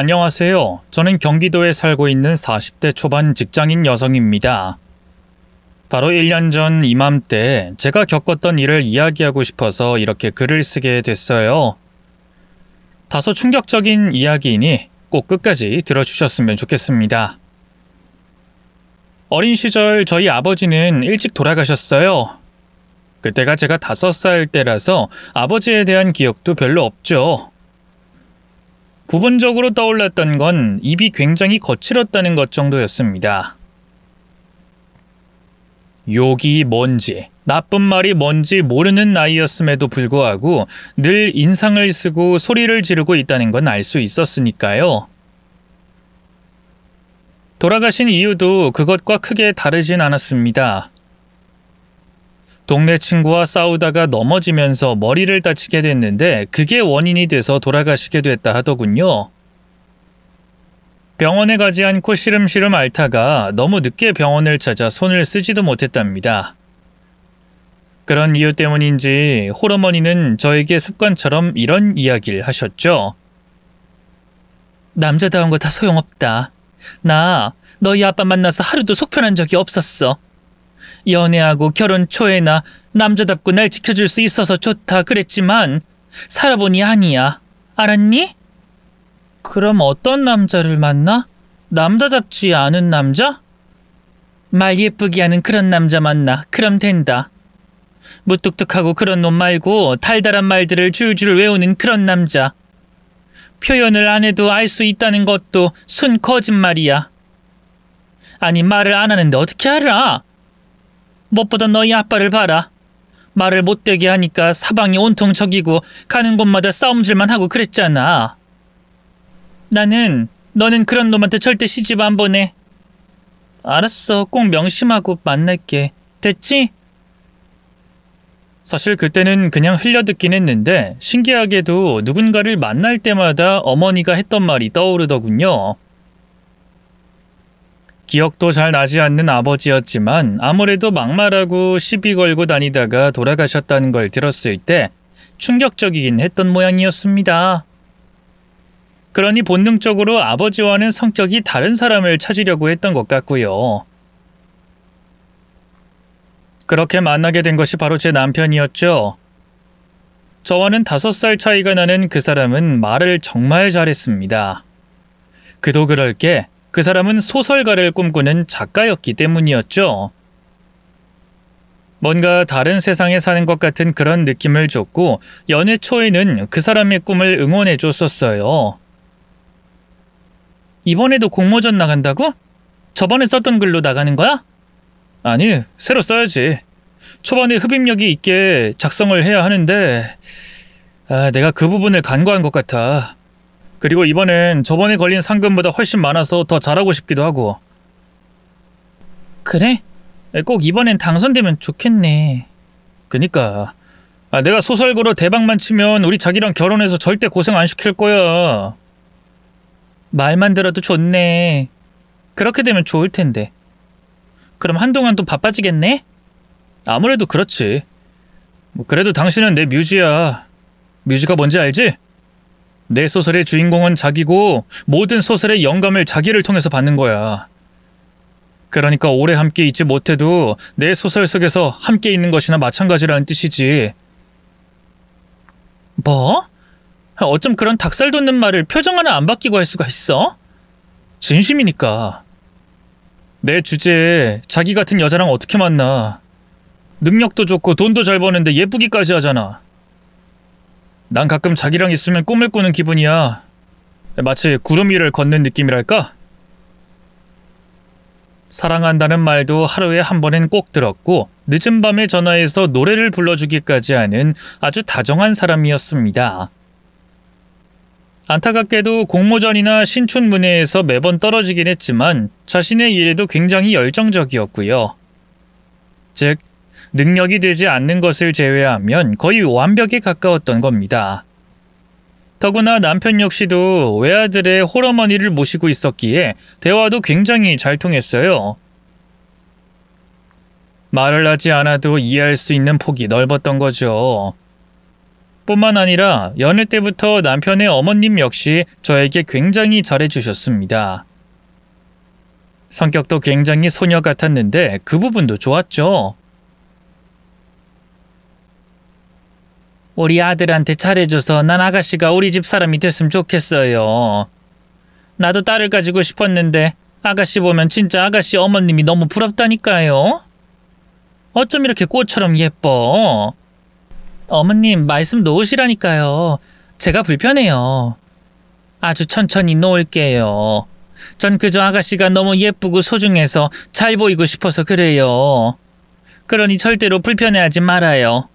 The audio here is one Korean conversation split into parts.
안녕하세요. 저는 경기도에 살고 있는 40대 초반 직장인 여성입니다. 바로 1년 전 이맘때 제가 겪었던 일을 이야기하고 싶어서 이렇게 글을 쓰게 됐어요. 다소 충격적인 이야기이니 꼭 끝까지 들어주셨으면 좋겠습니다. 어린 시절 저희 아버지는 일찍 돌아가셨어요. 그때가 제가 5살 때라서 아버지에 대한 기억도 별로 없죠. 부분적으로 떠올랐던 건 입이 굉장히 거칠었다는 것 정도였습니다. 욕이 뭔지, 나쁜 말이 뭔지 모르는 나이였음에도 불구하고 늘 인상을 쓰고 소리를 지르고 있다는 건 알 수 있었으니까요. 돌아가신 이유도 그것과 크게 다르진 않았습니다. 동네 친구와 싸우다가 넘어지면서 머리를 다치게 됐는데 그게 원인이 돼서 돌아가시게 됐다 하더군요. 병원에 가지 않고 시름시름 앓다가 너무 늦게 병원을 찾아 손을 쓰지도 못했답니다. 그런 이유 때문인지 홀어머니는 저에게 습관처럼 이런 이야기를 하셨죠. 남자다운 거 다 소용없다. 나 너희 아빠 만나서 하루도 속편한 적이 없었어. 연애하고 결혼 초에나 남자답고 날 지켜줄 수 있어서 좋다 그랬지만 살아보니 아니야. 알았니? 그럼 어떤 남자를 만나? 남자답지 않은 남자? 말 예쁘게 하는 그런 남자 만나. 그럼 된다. 무뚝뚝하고 그런 놈 말고 달달한 말들을 줄줄 외우는 그런 남자. 표현을 안 해도 알 수 있다는 것도 순 거짓말이야. 아니 말을 안 하는데 어떻게 알아? 무엇보다 너희 아빠를 봐라. 말을 못되게 하니까 사방이 온통 적이고 가는 곳마다 싸움질만 하고 그랬잖아. 너는 그런 놈한테 절대 시집 안 보내. 알았어. 꼭 명심하고 만날게. 됐지? 사실 그때는 그냥 흘려듣긴 했는데 신기하게도 누군가를 만날 때마다 어머니가 했던 말이 떠오르더군요. 기억도 잘 나지 않는 아버지였지만 아무래도 막말하고 시비 걸고 다니다가 돌아가셨다는 걸 들었을 때 충격적이긴 했던 모양이었습니다. 그러니 본능적으로 아버지와는 성격이 다른 사람을 찾으려고 했던 것 같고요. 그렇게 만나게 된 것이 바로 제 남편이었죠. 저와는 5살 차이가 나는 그 사람은 말을 정말 잘했습니다. 그도 그럴 게 그 사람은 소설가를 꿈꾸는 작가였기 때문이었죠. 뭔가 다른 세상에 사는 것 같은 그런 느낌을 줬고 연애 초에는 그 사람의 꿈을 응원해 줬었어요. 이번에도 공모전 나간다고? 저번에 썼던 글로 나가는 거야? 아니, 새로 써야지. 초반에 흡입력이 있게 작성을 해야 하는데 내가 그 부분을 간과한 것 같아. 그리고 이번엔 저번에 걸린 상금보다 훨씬 많아서 더 잘하고 싶기도 하고. 그래? 꼭 이번엔 당선되면 좋겠네. 그니까 내가 소설가로 대박만 치면 우리 자기랑 결혼해서 절대 고생 안 시킬 거야. 말만 들어도 좋네. 그렇게 되면 좋을 텐데. 그럼 한동안 또 바빠지겠네? 아무래도 그렇지. 그래도 당신은 내 뮤즈야. 뮤즈가 뭔지 알지? 내 소설의 주인공은 자기고 모든 소설의 영감을 자기를 통해서 받는 거야. 그러니까 오래 함께 있지 못해도 내 소설 속에서 함께 있는 것이나 마찬가지라는 뜻이지. 뭐? 어쩜 그런 닭살 돋는 말을 표정 하나 안 바뀌고 할 수가 있어? 진심이니까. 내 주제에 자기 같은 여자랑 어떻게 만나. 능력도 좋고 돈도 잘 버는데 예쁘기까지 하잖아. 난 가끔 자기랑 있으면 꿈을 꾸는 기분이야. 마치 구름 위를 걷는 느낌이랄까? 사랑한다는 말도 하루에 한 번은 꼭 들었고 늦은 밤에 전화해서 노래를 불러주기까지 하는 아주 다정한 사람이었습니다. 안타깝게도 공모전이나 신춘문예에서 매번 떨어지긴 했지만 자신의 일에도 굉장히 열정적이었고요. 즉, 능력이 되지 않는 것을 제외하면 거의 완벽에 가까웠던 겁니다. 더구나 남편 역시도 외아들의 홀어머니를 모시고 있었기에 대화도 굉장히 잘 통했어요. 말을 하지 않아도 이해할 수 있는 폭이 넓었던 거죠. 뿐만 아니라 연애 때부터 남편의 어머님 역시 저에게 굉장히 잘해주셨습니다. 성격도 굉장히 소녀 같았는데 그 부분도 좋았죠. 우리 아들한테 잘해줘서 난 아가씨가 우리 집 사람이 됐으면 좋겠어요. 나도 딸을 가지고 싶었는데 아가씨 보면 진짜 아가씨 어머님이 너무 부럽다니까요. 어쩜 이렇게 꽃처럼 예뻐. 어머님 말씀 놓으시라니까요. 제가 불편해요. 아주 천천히 놓을게요. 전 그저 아가씨가 너무 예쁘고 소중해서 잘 보이고 싶어서 그래요. 그러니 절대로 불편해하지 말아요.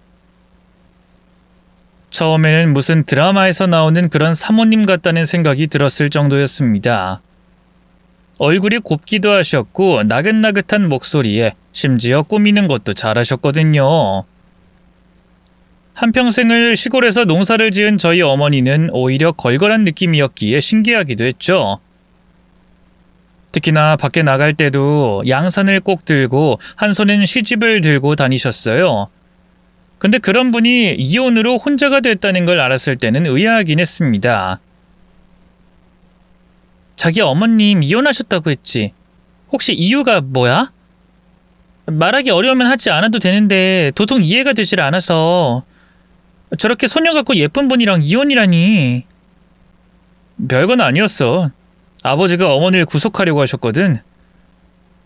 처음에는 무슨 드라마에서 나오는 그런 사모님 같다는 생각이 들었을 정도였습니다. 얼굴이 곱기도 하셨고 나긋나긋한 목소리에 심지어 꾸미는 것도 잘하셨거든요. 한평생을 시골에서 농사를 지은 저희 어머니는 오히려 걸걸한 느낌이었기에 신기하기도 했죠. 특히나 밖에 나갈 때도 양산을 꼭 들고 한 손엔 시집을 들고 다니셨어요. 근데 그런 분이 이혼으로 혼자가 됐다는 걸 알았을 때는 의아하긴 했습니다. 자기 어머님 이혼하셨다고 했지. 혹시 이유가 뭐야? 말하기 어려우면 하지 않아도 되는데 도통 이해가 되질 않아서. 저렇게 소녀 같고 예쁜 분이랑 이혼이라니. 별건 아니었어. 아버지가 어머니를 구속하려고 하셨거든.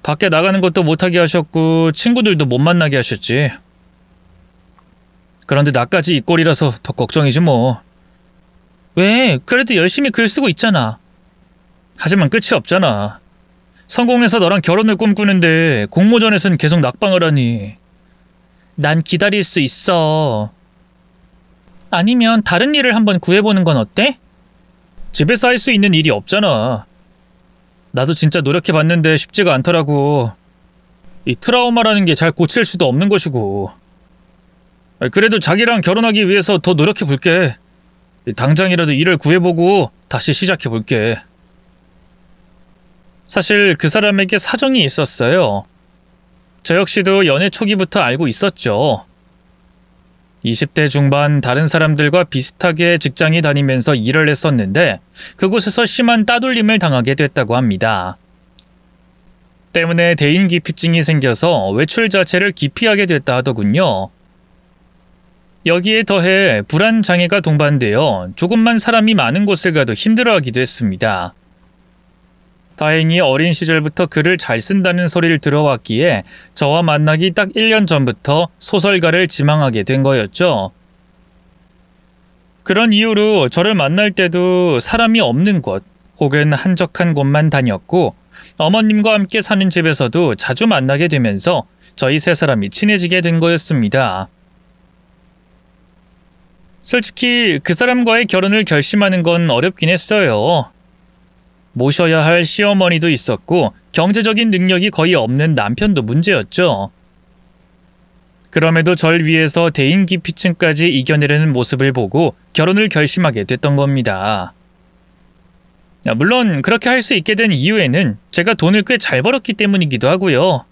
밖에 나가는 것도 못하게 하셨고 친구들도 못 만나게 하셨지. 그런데 나까지 이 꼴이라서 더 걱정이지 뭐. 왜? 그래도 열심히 글 쓰고 있잖아. 하지만 끝이 없잖아. 성공해서 너랑 결혼을 꿈꾸는데 공모전에선 계속 낙방을 하니. 난 기다릴 수 있어. 아니면 다른 일을 한번 구해보는 건 어때? 집에서 할 수 있는 일이 없잖아. 나도 진짜 노력해봤는데 쉽지가 않더라고. 이 트라우마라는 게 잘 고칠 수도 없는 것이고. 그래도 자기랑 결혼하기 위해서 더 노력해볼게. 당장이라도 일을 구해보고 다시 시작해볼게. 사실 그 사람에게 사정이 있었어요. 저 역시도 연애 초기부터 알고 있었죠. 20대 중반 다른 사람들과 비슷하게 직장에 다니면서 일을 했었는데 그곳에서 심한 따돌림을 당하게 됐다고 합니다. 때문에 대인기피증이 생겨서 외출 자체를 기피하게 됐다 하더군요. 여기에 더해 불안장애가 동반되어 조금만 사람이 많은 곳을 가도 힘들어하기도 했습니다. 다행히 어린 시절부터 글을 잘 쓴다는 소리를 들어왔기에 저와 만나기 딱 1년 전부터 소설가를 지망하게 된 거였죠. 그런 이유로 저를 만날 때도 사람이 없는 곳 혹은 한적한 곳만 다녔고 어머님과 함께 사는 집에서도 자주 만나게 되면서 저희 세 사람이 친해지게 된 거였습니다. 솔직히 그 사람과의 결혼을 결심하는 건 어렵긴 했어요. 모셔야 할 시어머니도 있었고 경제적인 능력이 거의 없는 남편도 문제였죠. 그럼에도 절 위해서 대인기피증까지 이겨내려는 모습을 보고 결혼을 결심하게 됐던 겁니다. 물론 그렇게 할 수 있게 된 이유에는 제가 돈을 꽤 잘 벌었기 때문이기도 하고요.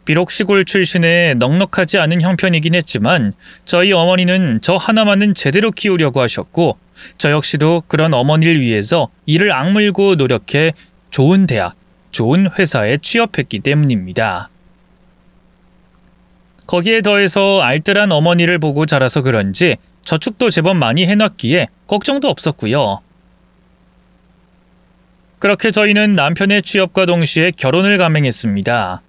비록 시골 출신의 넉넉하지 않은 형편이긴 했지만 저희 어머니는 저 하나만은 제대로 키우려고 하셨고 저 역시도 그런 어머니를 위해서 이를 악물고 노력해 좋은 대학, 좋은 회사에 취업했기 때문입니다. 거기에 더해서 알뜰한 어머니를 보고 자라서 그런지 저축도 제법 많이 해놨기에 걱정도 없었고요. 그렇게 저희는 남편의 취업과 동시에 결혼을 감행했습니다.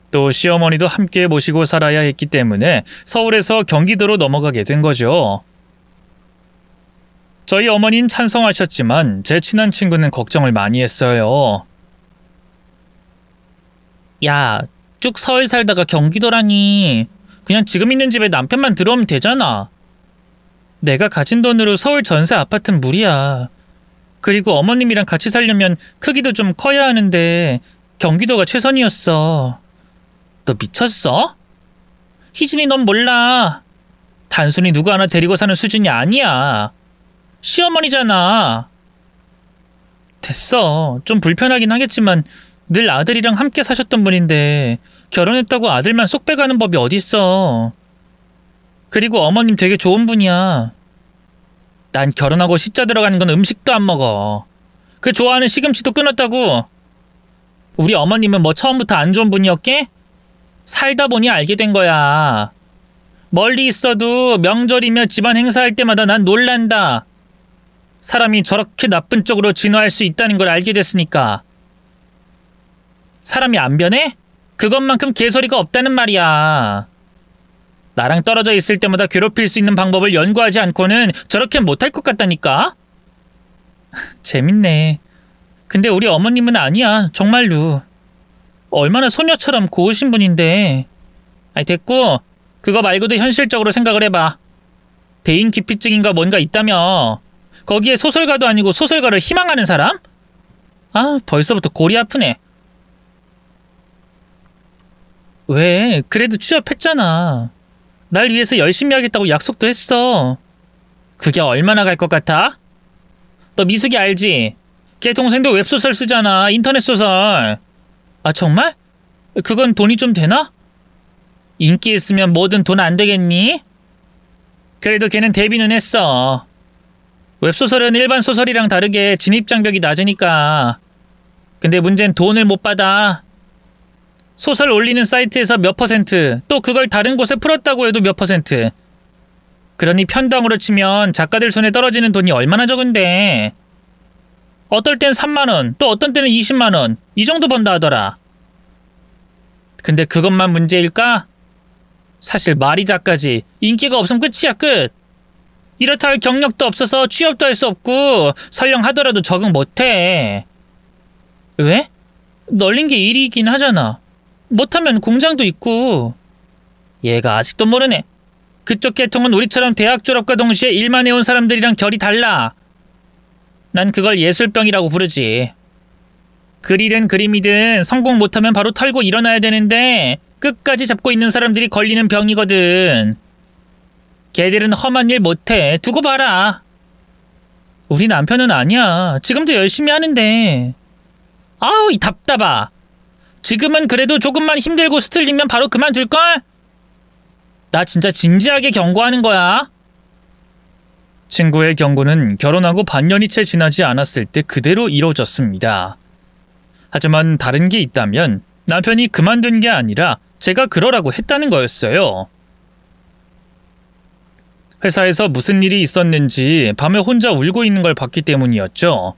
또 시어머니도 함께 모시고 살아야 했기 때문에 서울에서 경기도로 넘어가게 된 거죠. 저희 어머니는 찬성하셨지만 제 친한 친구는 걱정을 많이 했어요. 야, 쭉 서울 살다가 경기도라니. 그냥 지금 있는 집에 남편만 들어오면 되잖아. 내가 가진 돈으로 서울 전세 아파트는 무리야. 그리고 어머님이랑 같이 살려면 크기도 좀 커야 하는데 경기도가 최선이었어. 너 미쳤어? 희진이 넌 몰라. 단순히 누구 하나 데리고 사는 수준이 아니야. 시어머니잖아. 됐어. 좀 불편하긴 하겠지만 늘 아들이랑 함께 사셨던 분인데 결혼했다고 아들만 쏙 빼가는 법이 어딨어. 그리고 어머님 되게 좋은 분이야. 난 결혼하고 시자 들어가는 건 음식도 안 먹어. 그 좋아하는 시금치도 끊었다고. 우리 어머님은 뭐 처음부터 안 좋은 분이었게? 살다 보니 알게 된 거야. 멀리 있어도 명절이며 집안 행사할 때마다 난 놀란다. 사람이 저렇게 나쁜 쪽으로 진화할 수 있다는 걸 알게 됐으니까. 사람이 안 변해? 그것만큼 개소리가 없다는 말이야. 나랑 떨어져 있을 때마다 괴롭힐 수 있는 방법을 연구하지 않고는 저렇게 못할 것 같다니까? 재밌네. 근데 우리 어머님은 아니야, 정말로. 얼마나 소녀처럼 고우신 분인데. 아니, 됐고, 그거 말고도 현실적으로 생각을 해봐. 대인 기피증인가 뭔가 있다며. 거기에 소설가도 아니고 소설가를 희망하는 사람? 아, 벌써부터 골이 아프네. 왜? 그래도 취업했잖아. 날 위해서 열심히 하겠다고 약속도 했어. 그게 얼마나 갈 것 같아? 너 미숙이 알지? 걔 동생도 웹소설 쓰잖아. 인터넷 소설. 아, 정말? 그건 돈이 좀 되나? 인기 있으면 뭐든 돈 안 되겠니? 그래도 걔는 데뷔는 했어. 웹소설은 일반 소설이랑 다르게 진입장벽이 낮으니까. 근데 문제는 돈을 못 받아. 소설 올리는 사이트에서 몇 %, 또 그걸 다른 곳에 풀었다고 해도 몇 %. 그러니 편당으로 치면 작가들 손에 떨어지는 돈이 얼마나 적은데. 어떨 땐 3만 원, 또 어떤 때는 20만 원, 이 정도 번다 하더라. 근데 그것만 문제일까? 사실 말이 작가지. 인기가 없으면 끝이야, 끝. 이렇다 할 경력도 없어서 취업도 할 수 없고 설령 하더라도 적응 못해. 왜? 널린 게 일이긴 하잖아. 못하면 공장도 있고. 얘가 아직도 모르네. 그쪽 계통은 우리처럼 대학 졸업과 동시에 일만 해온 사람들이랑 결이 달라. 난 그걸 예술병이라고 부르지. 글이든 그림이든 성공 못하면 바로 털고 일어나야 되는데 끝까지 잡고 있는 사람들이 걸리는 병이거든. 걔들은 험한 일 못해. 두고 봐라. 우리 남편은 아니야. 지금도 열심히 하는데. 아우, 이 답답아. 지금은 그래도 조금만 힘들고 스틀리면 바로 그만둘걸? 나 진짜 진지하게 경고하는 거야. 친구의 경고는 결혼하고 반년이 채 지나지 않았을 때 그대로 이루어졌습니다. 하지만 다른 게 있다면 남편이 그만둔 게 아니라 제가 그러라고 했다는 거였어요. 회사에서 무슨 일이 있었는지 밤에 혼자 울고 있는 걸 봤기 때문이었죠.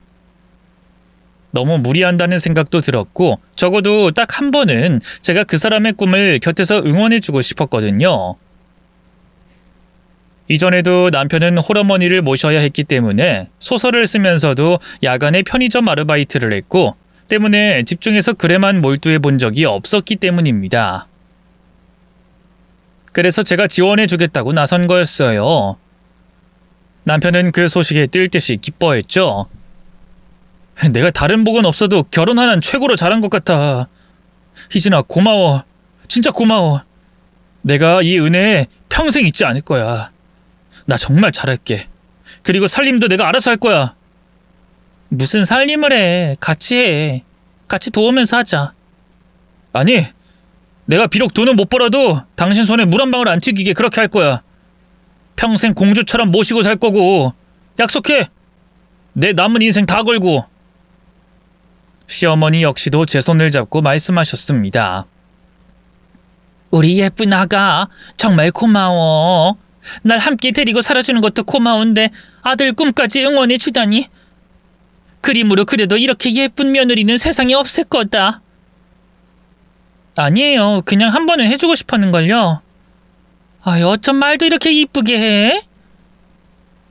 너무 무리한다는 생각도 들었고 적어도 딱 한 번은 제가 그 사람의 꿈을 곁에서 응원해주고 싶었거든요. 이전에도 남편은 홀어머니를 모셔야 했기 때문에 소설을 쓰면서도 야간에 편의점 아르바이트를 했고 때문에 집중해서 글에만 몰두해 본 적이 없었기 때문입니다. 그래서 제가 지원해주겠다고 나선 거였어요. 남편은 그 소식에 뜰 듯이 기뻐했죠. 내가 다른 복은 없어도 결혼 하나는 최고로 잘한 것 같아. 희진아, 고마워. 진짜 고마워. 내가 이 은혜에 평생 잊지 않을 거야. 나 정말 잘할게. 그리고 살림도 내가 알아서 할 거야. 무슨 살림을 해. 같이 해. 같이 도우면서 하자. 아니, 내가 비록 돈은 못 벌어도 당신 손에 물 한 방울 안 튀기게 그렇게 할 거야. 평생 공주처럼 모시고 살 거고. 약속해. 내 남은 인생 다 걸고. 시어머니 역시도 제 손을 잡고 말씀하셨습니다. 우리 예쁜 아가 정말 고마워. 날 함께 데리고 살아주는 것도 고마운데 아들 꿈까지 응원해 주다니. 그림으로 그려도 이렇게 예쁜 며느리는 세상에 없을 거다. 아니에요. 그냥 한 번은 해주고 싶었는걸요. 아유, 어쩜 말도 이렇게 이쁘게 해?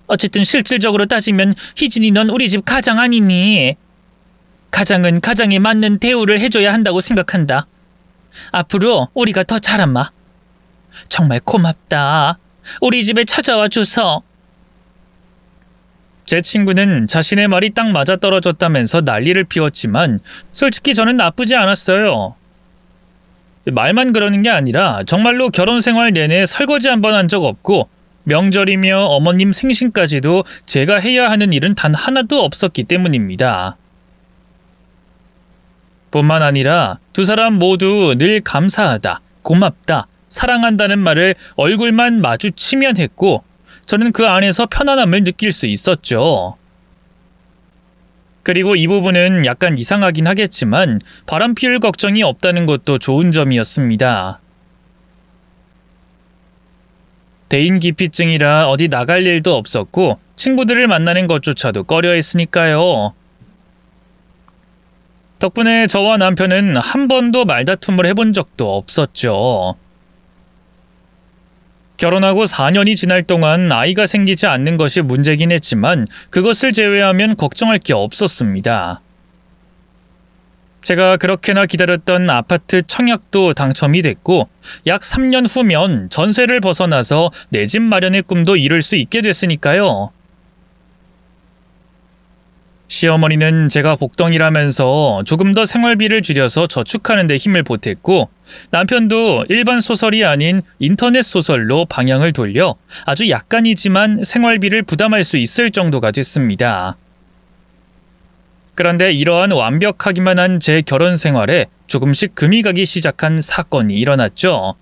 어쨌든 실질적으로 따지면 희진이 넌 우리 집 가장 아니니. 가장은 가장에 맞는 대우를 해줘야 한다고 생각한다. 앞으로 우리가 더 잘하마. 정말 고맙다. 우리 집에 찾아와 줘서. 제 친구는 자신의 말이 딱 맞아떨어졌다면서 난리를 피웠지만 솔직히 저는 나쁘지 않았어요. 말만 그러는 게 아니라 정말로 결혼 생활 내내 설거지 한 번 한 적 없고 명절이며 어머님 생신까지도 제가 해야 하는 일은 단 하나도 없었기 때문입니다. 뿐만 아니라 두 사람 모두 늘 감사하다, 고맙다, 사랑한다는 말을 얼굴만 마주치면 했고 저는 그 안에서 편안함을 느낄 수 있었죠. 그리고 이 부분은 약간 이상하긴 하겠지만 바람 피울 걱정이 없다는 것도 좋은 점이었습니다. 대인기피증이라 어디 나갈 일도 없었고 친구들을 만나는 것조차도 꺼려했으니까요. 덕분에 저와 남편은 한 번도 말다툼을 해본 적도 없었죠. 결혼하고 4년이 지날 동안 아이가 생기지 않는 것이 문제긴 했지만 그것을 제외하면 걱정할 게 없었습니다. 제가 그렇게나 기다렸던 아파트 청약도 당첨이 됐고 약 3년 후면 전세를 벗어나서 내 집 마련의 꿈도 이룰 수 있게 됐으니까요. 시어머니는 제가 복덩이라면서 조금 더 생활비를 줄여서 저축하는 데 힘을 보탰고 남편도 일반 소설이 아닌 인터넷 소설로 방향을 돌려 아주 약간이지만 생활비를 부담할 수 있을 정도가 됐습니다. 그런데 이러한 완벽하기만 한 제 결혼 생활에 조금씩 금이 가기 시작한 사건이 일어났죠.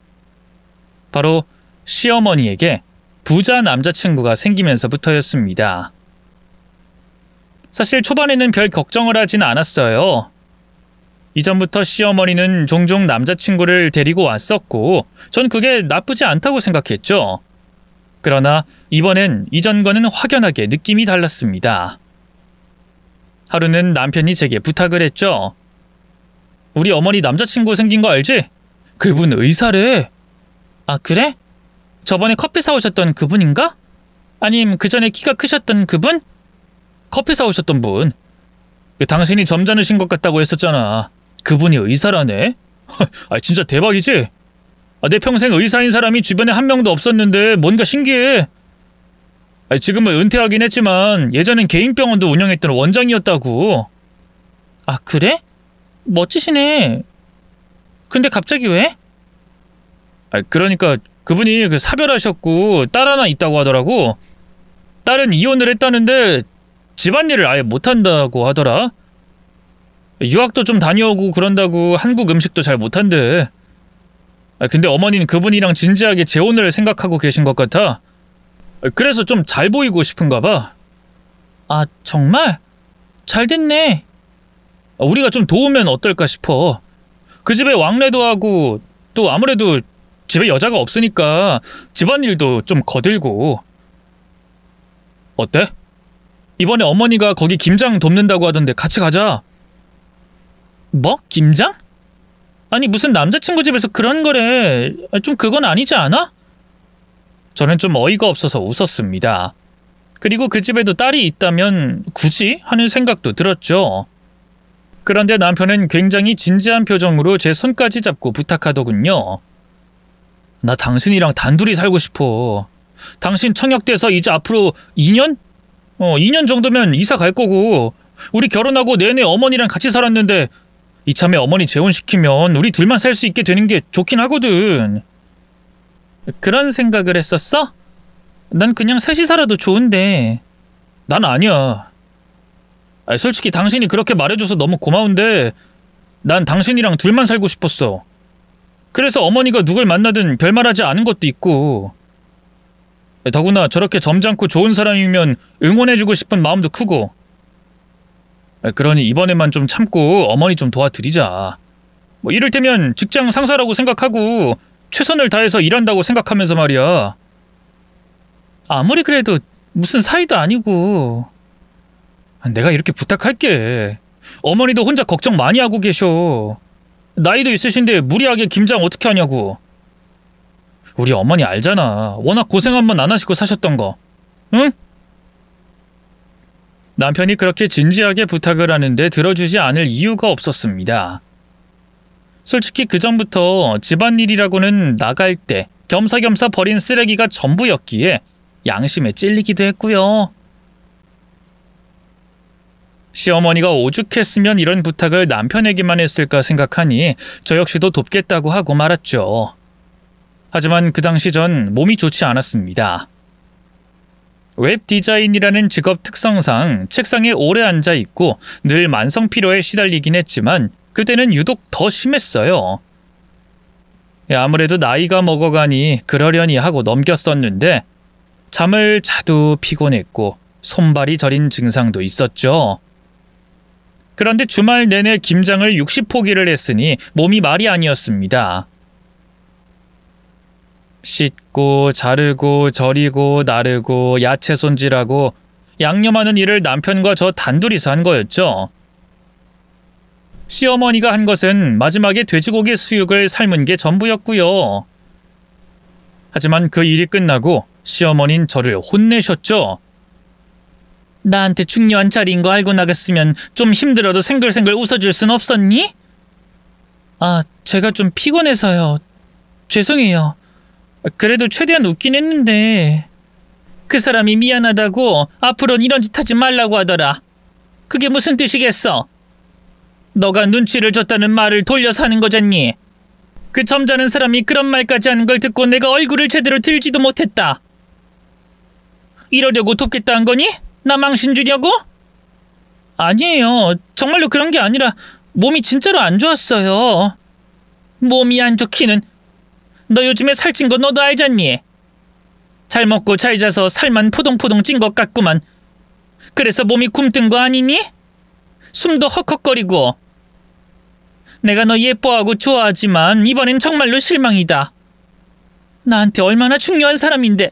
바로 시어머니에게 부자 남자친구가 생기면서부터였습니다. 사실 초반에는 별 걱정을 하진 않았어요. 이전부터 시어머니는 종종 남자친구를 데리고 왔었고 전 그게 나쁘지 않다고 생각했죠. 그러나 이번엔 이전과는 확연하게 느낌이 달랐습니다. 하루는 남편이 제게 부탁을 했죠. 우리 어머니 남자친구 생긴 거 알지? 그분 의사래. 아 그래? 저번에 커피 사오셨던 그분인가? 아님 그 전에 키가 크셨던 그분? 커피 사오셨던 분. 당신이 점잖으신 것 같다고 했었잖아. 그분이 의사라네? 아 진짜 대박이지? 내 평생 의사인 사람이 주변에 한 명도 없었는데 뭔가 신기해. 지금은 은퇴하긴 했지만 예전엔 개인 병원도 운영했던 원장이었다고. 아 그래? 멋지시네. 근데 갑자기 왜? 그러니까 그분이 사별하셨고 딸 하나 있다고 하더라고. 딸은 이혼을 했다는데 집안일을 아예 못한다고 하더라. 유학도 좀 다녀오고 그런다고 한국 음식도 잘 못한대. 근데 어머니는 그분이랑 진지하게 재혼을 생각하고 계신 것 같아. 그래서 좀 잘 보이고 싶은가 봐. 아 정말? 잘 됐네. 우리가 좀 도우면 어떨까 싶어. 그 집에 왕래도 하고 또 아무래도 집에 여자가 없으니까 집안일도 좀 거들고. 어때? 이번에 어머니가 거기 김장 돕는다고 하던데 같이 가자. 뭐? 김장? 아니 무슨 남자친구 집에서 그런 거래. 좀 그건 아니지 않아? 저는 좀 어이가 없어서 웃었습니다. 그리고 그 집에도 딸이 있다면 굳이? 하는 생각도 들었죠. 그런데 남편은 굉장히 진지한 표정으로 제 손까지 잡고 부탁하더군요. 나 당신이랑 단둘이 살고 싶어. 당신 청약돼서 이제 앞으로 2년? 2년 정도면 이사 갈 거고 우리 결혼하고 내내 어머니랑 같이 살았는데 이참에 어머니 재혼시키면 우리 둘만 살 수 있게 되는 게 좋긴 하거든. 그런 생각을 했었어? 난 그냥 셋이 살아도 좋은데. 난 아니야. 솔직히 당신이 그렇게 말해줘서 너무 고마운데 난 당신이랑 둘만 살고 싶었어. 그래서 어머니가 누굴 만나든 별말하지 않은 것도 있고 더구나 저렇게 점잖고 좋은 사람이면 응원해주고 싶은 마음도 크고. 그러니 이번에만 좀 참고 어머니 좀 도와드리자. 이를테면 직장 상사라고 생각하고 최선을 다해서 일한다고 생각하면서 말이야. 아무리 그래도 무슨 사이도 아니고. 내가 이렇게 부탁할게. 어머니도 혼자 걱정 많이 하고 계셔. 나이도 있으신데 무리하게 김장 어떻게 하냐고. 우리 어머니 알잖아. 워낙 고생 한 번 안 하시고 사셨던 거. 응? 남편이 그렇게 진지하게 부탁을 하는데 들어주지 않을 이유가 없었습니다. 솔직히 그전부터 집안일이라고는 나갈 때 겸사겸사 버린 쓰레기가 전부였기에 양심에 찔리기도 했고요. 시어머니가 오죽했으면 이런 부탁을 남편에게만 했을까 생각하니 저 역시도 돕겠다고 하고 말았죠. 하지만 그 당시 전 몸이 좋지 않았습니다. 웹 디자인이라는 직업 특성상 책상에 오래 앉아 있고 늘 만성 피로에 시달리긴 했지만 그때는 유독 더 심했어요. 아무래도 나이가 먹어가니 그러려니 하고 넘겼었는데 잠을 자도 피곤했고 손발이 저린 증상도 있었죠. 그런데 주말 내내 김장을 60포기를 했으니 몸이 말이 아니었습니다. 씻고 자르고 절이고 나르고 야채 손질하고 양념하는 일을 남편과 저 단둘이서 한 거였죠. 시어머니가 한 것은 마지막에 돼지고기 수육을 삶은 게 전부였고요. 하지만 그 일이 끝나고 시어머니는 저를 혼내셨죠. 나한테 중요한 자리인 거 알고 나갔으면 좀 힘들어도 생글생글 웃어줄 순 없었니? 제가 좀 피곤해서요. 죄송해요. 그래도 최대한 웃긴 했는데 그 사람이 미안하다고 앞으로는 이런 짓 하지 말라고 하더라. 그게 무슨 뜻이겠어? 너가 눈치를 줬다는 말을 돌려서 하는 거잖니. 그 점잖은 사람이 그런 말까지 하는 걸 듣고 내가 얼굴을 제대로 들지도 못했다. 이러려고 돕겠다 한 거니? 나 망신 주려고? 아니에요. 정말로 그런 게 아니라 몸이 진짜로 안 좋았어요. 몸이 안 좋기는. 너 요즘에 살찐 거 너도 알잖니? 잘 먹고 잘 자서 살만 포동포동 찐 것 같구만. 그래서 몸이 굼뜬 거 아니니? 숨도 헉헉거리고. 내가 너 예뻐하고 좋아하지만 이번엔 정말로 실망이다. 나한테 얼마나 중요한 사람인데.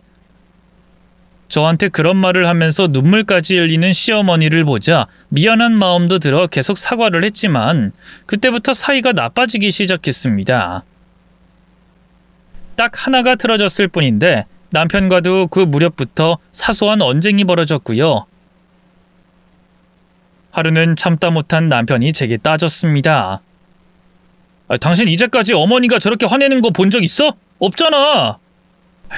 저한테 그런 말을 하면서 눈물까지 흘리는 시어머니를 보자 미안한 마음도 들어 계속 사과를 했지만 그때부터 사이가 나빠지기 시작했습니다. 딱 하나가 틀어졌을 뿐인데 남편과도 그 무렵부터 사소한 언쟁이 벌어졌고요. 하루는 참다 못한 남편이 제게 따졌습니다. 당신 이제까지 어머니가 저렇게 화내는 거 본 적 있어? 없잖아.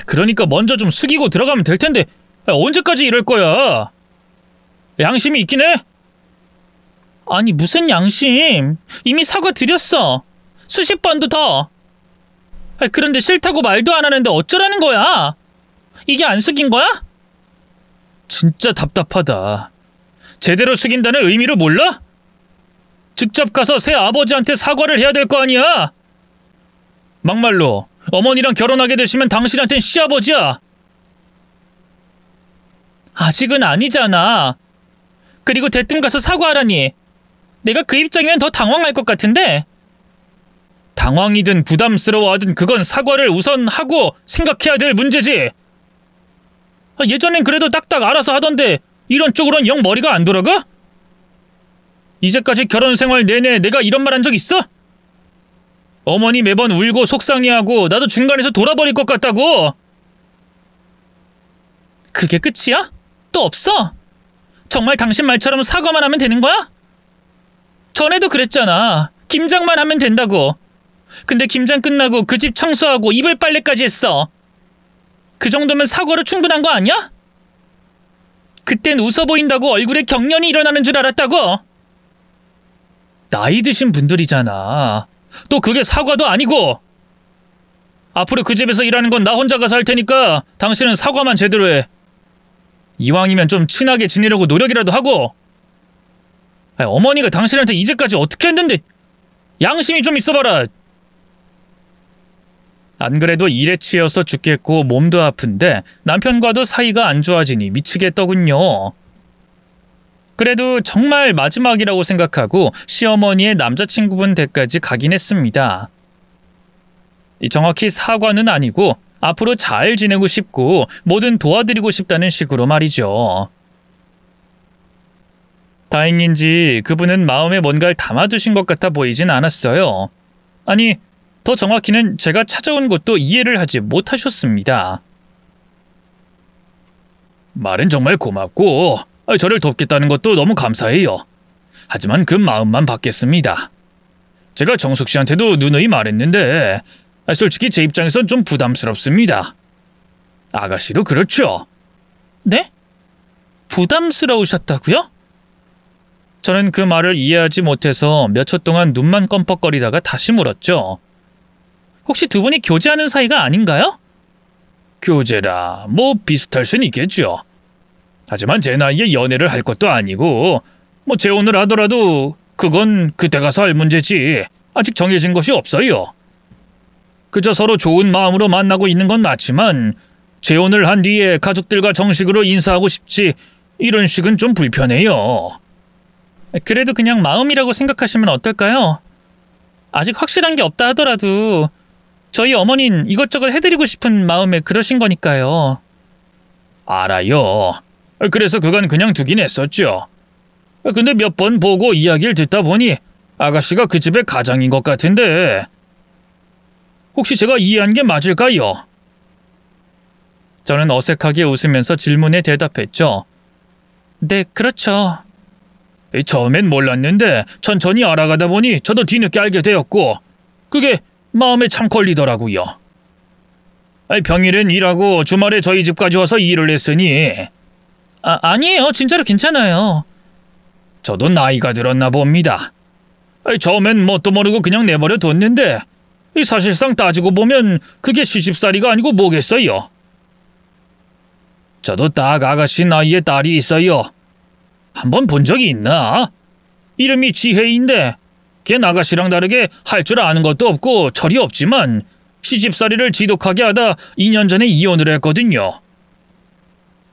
그러니까 먼저 좀 숙이고 들어가면 될 텐데 언제까지 이럴 거야? 양심이 있긴 해? 아니 무슨 양심? 이미 사과 드렸어. 수십 번도 더. 그런데 싫다고 말도 안 하는데 어쩌라는 거야? 이게 안 숙인 거야? 진짜 답답하다. 제대로 숙인다는 의미를 몰라? 직접 가서 새 아버지한테 사과를 해야 될 거 아니야? 막말로 어머니랑 결혼하게 되시면 당신한텐 시아버지야. 아직은 아니잖아. 그리고 대뜸 가서 사과하라니. 내가 그 입장이면 더 당황할 것 같은데. 당황이든 부담스러워하든 그건 사과를 우선 하고 생각해야 될 문제지. 예전엔 그래도 딱딱 알아서 하던데 이런 쪽으로는 영 머리가 안 돌아가? 이제까지 결혼 생활 내내 내가 이런 말 한 적 있어? 어머니 매번 울고 속상해하고 나도 중간에서 돌아버릴 것 같다고. 그게 끝이야? 또 없어? 정말 당신 말처럼 사과만 하면 되는 거야? 전에도 그랬잖아. 김장만 하면 된다고. 근데 김장 끝나고 그 집 청소하고 이불 빨래까지 했어. 그 정도면 사과로 충분한 거 아니야? 그땐 웃어 보인다고 얼굴에 경련이 일어나는 줄 알았다고. 나이 드신 분들이잖아. 또 그게 사과도 아니고. 앞으로 그 집에서 일하는 건 나 혼자 가서 할 테니까 당신은 사과만 제대로 해. 이왕이면 좀 친하게 지내려고 노력이라도 하고. 어머니가 당신한테 이제까지 어떻게 했는데 양심이 좀 있어봐라. 안 그래도 일에 치여서 죽겠고 몸도 아픈데 남편과도 사이가 안 좋아지니 미치겠더군요. 그래도 정말 마지막이라고 생각하고 시어머니의 남자친구분 댁까지 가긴 했습니다. 정확히 사과는 아니고 앞으로 잘 지내고 싶고 뭐든 도와드리고 싶다는 식으로 말이죠. 다행인지 그분은 마음에 뭔가를 담아두신 것 같아 보이진 않았어요. 아니, 더 정확히는 제가 찾아온 것도 이해를 하지 못하셨습니다. 말은 정말 고맙고 저를 돕겠다는 것도 너무 감사해요. 하지만 그 마음만 받겠습니다. 제가 정숙 씨한테도 누누이 말했는데 솔직히 제 입장에선 좀 부담스럽습니다. 아가씨도 그렇죠? 네? 부담스러우셨다고요? 저는 그 말을 이해하지 못해서 몇 초 동안 눈만 껌뻑거리다가 다시 물었죠. 혹시 두 분이 교제하는 사이가 아닌가요? 교제라 뭐 비슷할 순 있겠죠. 하지만 제 나이에 연애를 할 것도 아니고 뭐 재혼을 하더라도 그건 그때 가서 할 문제지 아직 정해진 것이 없어요. 그저 서로 좋은 마음으로 만나고 있는 건 맞지만 재혼을 한 뒤에 가족들과 정식으로 인사하고 싶지 이런 식은 좀 불편해요. 그래도 그냥 마음이라고 생각하시면 어떨까요? 아직 확실한 게 없다 하더라도 저희 어머니는 이것저것 해드리고 싶은 마음에 그러신 거니까요. 알아요. 그래서 그간 그냥 두긴 했었죠. 근데 몇 번 보고 이야기를 듣다 보니 아가씨가 그 집의 가장인 것 같은데 혹시 제가 이해한 게 맞을까요? 저는 어색하게 웃으면서 질문에 대답했죠. 네, 그렇죠. 처음엔 몰랐는데 천천히 알아가다 보니 저도 뒤늦게 알게 되었고 그게 마음에 참 걸리더라고요. 평일엔 일하고 주말에 저희 집까지 와서 일을 했으니 아니에요. 진짜로 괜찮아요. 저도 나이가 들었나 봅니다. 처음엔 뭣도 모르고 그냥 내버려 뒀는데 사실상 따지고 보면 그게 시집살이가 아니고 뭐겠어요. 저도 딱 아가씨 나이에 딸이 있어요. 한번 본 적이 있나? 이름이 지혜인데 걔 아가씨랑 다르게 할 줄 아는 것도 없고 철이 없지만 시집살이를 지독하게 하다 2년 전에 이혼을 했거든요.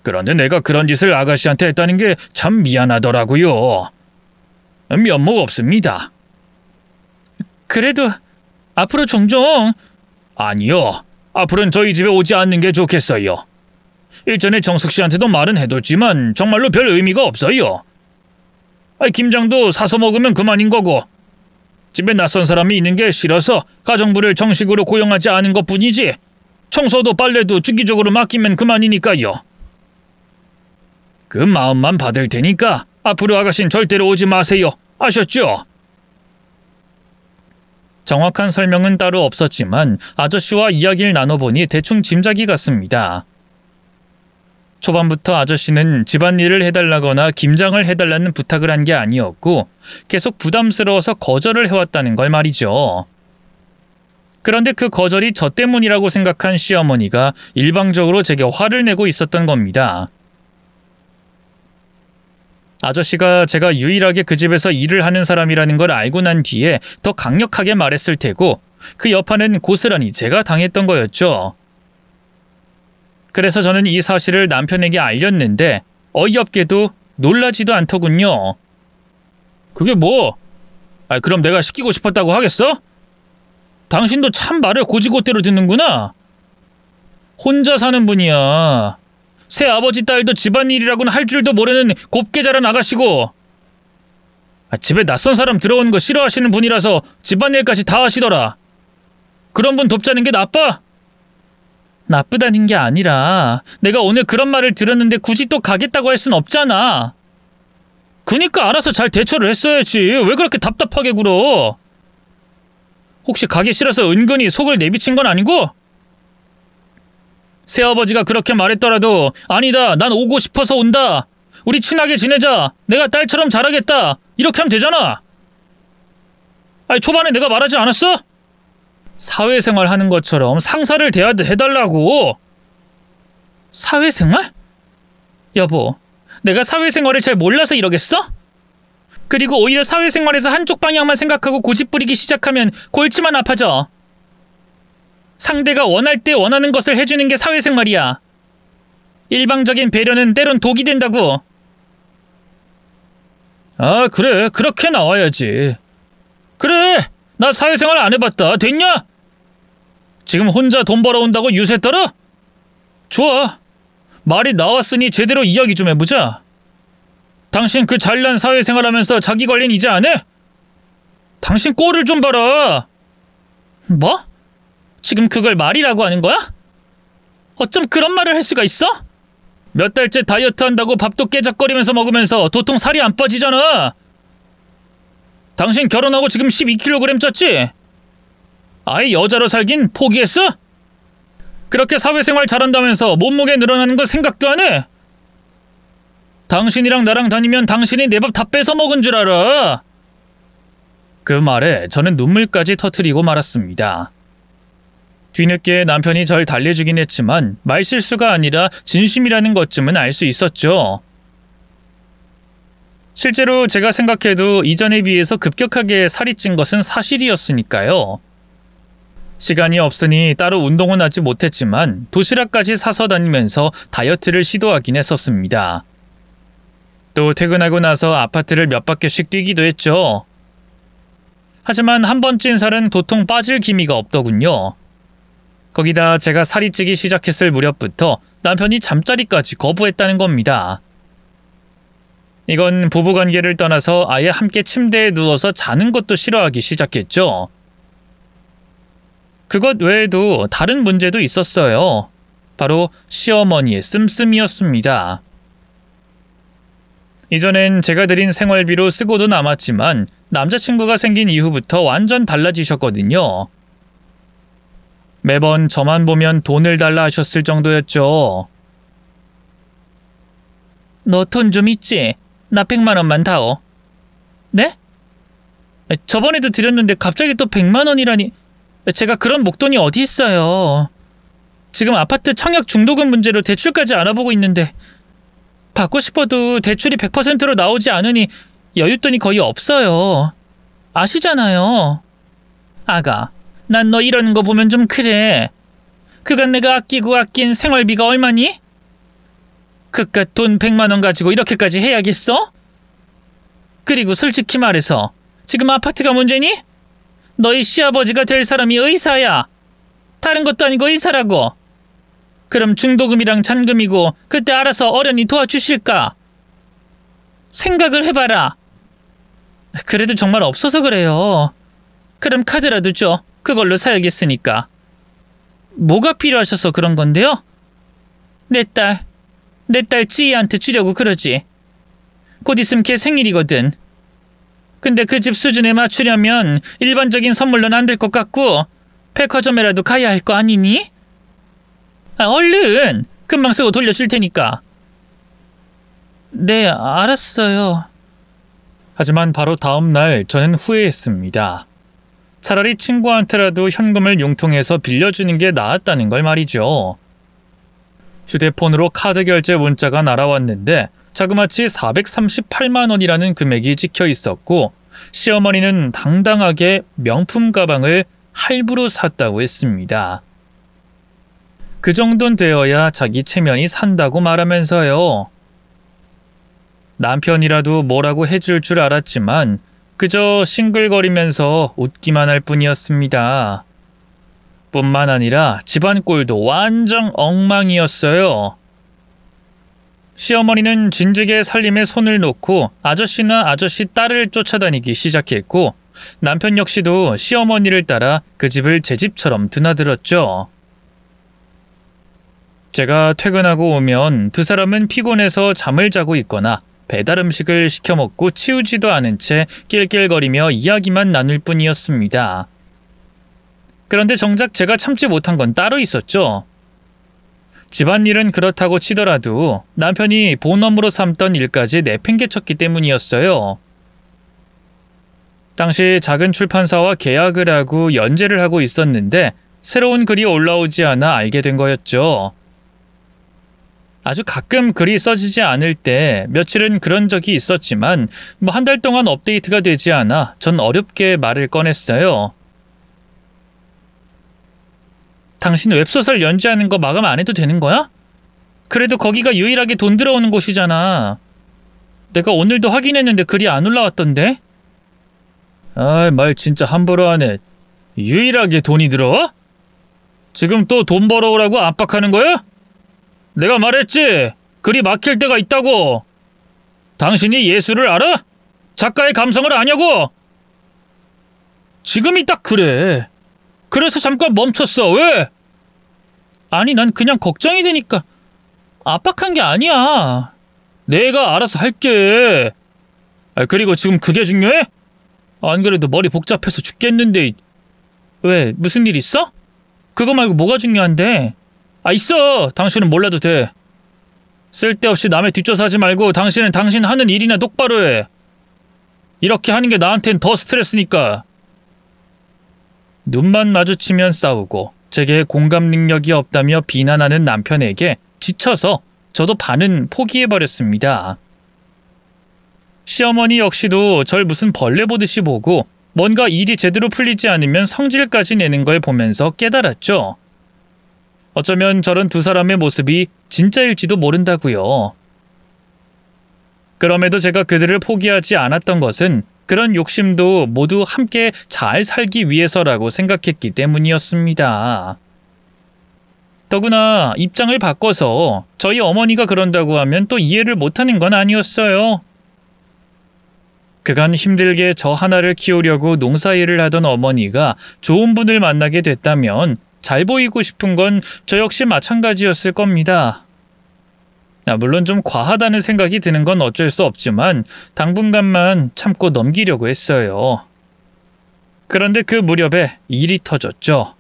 그런데 내가 그런 짓을 아가씨한테 했다는 게 참 미안하더라고요. 면목 없습니다. 그래도 앞으로 종종... 아니요. 앞으로는 저희 집에 오지 않는 게 좋겠어요. 일전에 정숙 씨한테도 말은 해뒀지만 정말로 별 의미가 없어요. 김장도 사서 먹으면 그만인 거고 집에 낯선 사람이 있는 게 싫어서 가정부를 정식으로 고용하지 않은 것뿐이지 청소도 빨래도 주기적으로 맡기면 그만이니까요. 그 마음만 받을 테니까 앞으로 아가씨는 절대로 오지 마세요. 아셨죠? 정확한 설명은 따로 없었지만 아저씨와 이야기를 나눠보니 대충 짐작이 갔습니다. 초반부터 아저씨는 집안일을 해달라거나 김장을 해달라는 부탁을 한 게 아니었고 계속 부담스러워서 거절을 해왔다는 걸 말이죠. 그런데 그 거절이 저 때문이라고 생각한 시어머니가 일방적으로 제게 화를 내고 있었던 겁니다. 아저씨가 제가 유일하게 그 집에서 일을 하는 사람이라는 걸 알고 난 뒤에 더 강력하게 말했을 테고 그 여파는 고스란히 제가 당했던 거였죠. 그래서 저는 이 사실을 남편에게 알렸는데 어이없게도 놀라지도 않더군요. 그게 뭐? 그럼 내가 시키고 싶었다고 하겠어? 당신도 참 말을 고지고대로 듣는구나. 혼자 사는 분이야. 새 아버지 딸도 집안일이라고는 할 줄도 모르는 곱게 자란 아가씨고 집에 낯선 사람 들어오는 거 싫어하시는 분이라서 집안일까지 다 하시더라. 그런 분 돕자는 게 나빠? 나쁘다는 게 아니라 내가 오늘 그런 말을 들었는데 굳이 또 가겠다고 할 순 없잖아. 그니까 알아서 잘 대처를 했어야지. 왜 그렇게 답답하게 굴어? 혹시 가기 싫어서 은근히 속을 내비친 건 아니고? 새아버지가 그렇게 말했더라도 아니다, 난 오고 싶어서 온다. 우리 친하게 지내자. 내가 딸처럼 잘하겠다. 이렇게 하면 되잖아. 초반에 내가 말하지 않았어? 사회생활 하는 것처럼 상사를 해달라고. 사회생활? 여보, 내가 사회생활을 잘 몰라서 이러겠어? 그리고 오히려 사회생활에서 한쪽 방향만 생각하고 고집 부리기 시작하면 골치만 아파져. 상대가 원할 때 원하는 것을 해주는 게 사회생활이야. 일방적인 배려는 때론 독이 된다고. 그래. 그렇게 나와야지. 그래. 나 사회생활 안 해봤다. 됐냐? 지금 혼자 돈 벌어온다고 유세 떨어? 좋아. 말이 나왔으니 제대로 이야기 좀 해보자. 당신 그 잘난 사회생활 하면서 자기 관리는 이제 안 해? 당신 꼴을 좀 봐라. 뭐? 지금 그걸 말이라고 하는 거야? 어쩜 그런 말을 할 수가 있어? 몇 달째 다이어트 한다고 밥도 깨작거리면서 먹으면서 도통 살이 안 빠지잖아. 당신 결혼하고 지금 12kg 쪘지? 아예 여자로 살긴 포기했어? 그렇게 사회생활 잘한다면서 몸무게 늘어나는 거 생각도 안 해? 당신이랑 나랑 다니면 당신이 내 밥 다 뺏어 먹은 줄 알아. 그 말에 저는 눈물까지 터뜨리고 말았습니다. 뒤늦게 남편이 절 달래주긴 했지만 말실수가 아니라 진심이라는 것쯤은 알 수 있었죠. 실제로 제가 생각해도 이전에 비해서 급격하게 살이 찐 것은 사실이었으니까요. 시간이 없으니 따로 운동은 하지 못했지만 도시락까지 사서 다니면서 다이어트를 시도하긴 했었습니다. 또 퇴근하고 나서 아파트를 몇 바퀴씩 뛰기도 했죠. 하지만 한 번 찐 살은 도통 빠질 기미가 없더군요. 거기다 제가 살이 찌기 시작했을 무렵부터 남편이 잠자리까지 거부했다는 겁니다. 이건 부부관계를 떠나서 아예 함께 침대에 누워서 자는 것도 싫어하기 시작했죠. 그것 외에도 다른 문제도 있었어요. 바로 시어머니의 씀씀이었습니다. 이전엔 제가 드린 생활비로 쓰고도 남았지만 남자친구가 생긴 이후부터 완전 달라지셨거든요. 매번 저만 보면 돈을 달라 하셨을 정도였죠. 너 돈 좀 있지? 나 100만 원만 다오. 네? 저번에도 드렸는데 갑자기 또 100만 원이라니. 제가 그런 목돈이 어디 있어요. 지금 아파트 청약 중도금 문제로 대출까지 알아보고 있는데 받고 싶어도 대출이 100%로 나오지 않으니 여윳돈이 거의 없어요. 아시잖아요. 아가, 난 너 이러는 거 보면 좀 그래. 그간 내가 아끼고 아낀 생활비가 얼마니? 그깟 돈 100만 원 가지고 이렇게까지 해야겠어? 그리고 솔직히 말해서 지금 아파트가 문제니? 너희 시아버지가 될 사람이 의사야. 다른 것도 아니고 의사라고. 그럼 중도금이랑 잔금이고 그때 알아서 어련히 도와주실까? 생각을 해봐라. 그래도 정말 없어서 그래요. 그럼 카드라도 줘. 그걸로 사야겠으니까. 뭐가 필요하셔서 그런 건데요? 내 딸 지희한테 주려고 그러지. 곧 있으면 걔 생일이거든. 근데 그 집 수준에 맞추려면 일반적인 선물로는 안 될 것 같고 백화점에라도 가야 할 거 아니니? 얼른! 금방 쓰고 돌려줄 테니까. 네, 알았어요. 하지만 바로 다음 날 저는 후회했습니다. 차라리 친구한테라도 현금을 융통해서 빌려주는 게 나았다는 걸 말이죠. 휴대폰으로 카드 결제 문자가 날아왔는데 자그마치 438만 원이라는 금액이 찍혀 있었고 시어머니는 당당하게 명품 가방을 할부로 샀다고 했습니다. 그 정도는 되어야 자기 체면이 산다고 말하면서요. 남편이라도 뭐라고 해줄 줄 알았지만 그저 싱글거리면서 웃기만 할 뿐이었습니다. 뿐만 아니라 집안 꼴도 완전 엉망이었어요. 시어머니는 진즉에 살림에 손을 놓고 아저씨나 아저씨 딸을 쫓아다니기 시작했고 남편 역시도 시어머니를 따라 그 집을 제 집처럼 드나들었죠. 제가 퇴근하고 오면 두 사람은 피곤해서 잠을 자고 있거나 배달 음식을 시켜 먹고 치우지도 않은 채 낄낄거리며 이야기만 나눌 뿐이었습니다. 그런데 정작 제가 참지 못한 건 따로 있었죠. 집안일은 그렇다고 치더라도 남편이 본업으로 삼던 일까지 내팽개쳤기 때문이었어요. 당시 작은 출판사와 계약을 하고 연재를 하고 있었는데 새로운 글이 올라오지 않아 알게 된 거였죠. 아주 가끔 글이 써지지 않을 때 며칠은 그런 적이 있었지만 한 달 동안 업데이트가 되지 않아 전 어렵게 말을 꺼냈어요. 당신 웹소설 연재하는 거 마감 안 해도 되는 거야? 그래도 거기가 유일하게 돈 들어오는 곳이잖아. 내가 오늘도 확인했는데 글이 안 올라왔던데? 아이, 말 진짜 함부로 하네. 유일하게 돈이 들어와? 지금 또 돈 벌어오라고 압박하는 거야? 내가 말했지. 글이 막힐 때가 있다고. 당신이 예술을 알아? 작가의 감성을 아냐고? 지금이 딱 그래. 그래서 잠깐 멈췄어. 왜? 아니, 난 그냥 걱정이 되니까. 압박한 게 아니야. 내가 알아서 할게. 그리고 지금 그게 중요해? 안 그래도 머리 복잡해서 죽겠는데. 왜? 무슨 일 있어? 그거 말고 뭐가 중요한데? 있어. 당신은 몰라도 돼. 쓸데없이 남의 뒷조사하지 말고 당신은 당신 하는 일이나 똑바로 해. 이렇게 하는 게 나한텐 더 스트레스니까. 눈만 마주치면 싸우고 제게 공감 능력이 없다며 비난하는 남편에게 지쳐서 저도 반은 포기해버렸습니다. 시어머니 역시도 절 무슨 벌레 보듯이 보고 뭔가 일이 제대로 풀리지 않으면 성질까지 내는 걸 보면서 깨달았죠. 어쩌면 저런 두 사람의 모습이 진짜일지도 모른다고요. 그럼에도 제가 그들을 포기하지 않았던 것은 그런 욕심도 모두 함께 잘 살기 위해서라고 생각했기 때문이었습니다. 더구나 입장을 바꿔서 저희 어머니가 그런다고 하면 또 이해를 못하는 건 아니었어요. 그간 힘들게 저 하나를 키우려고 농사일을 하던 어머니가 좋은 분을 만나게 됐다면 잘 보이고 싶은 건 저 역시 마찬가지였을 겁니다. 물론 좀 과하다는 생각이 드는 건 어쩔 수 없지만 당분간만 참고 넘기려고 했어요. 그런데 그 무렵에 일이 터졌죠.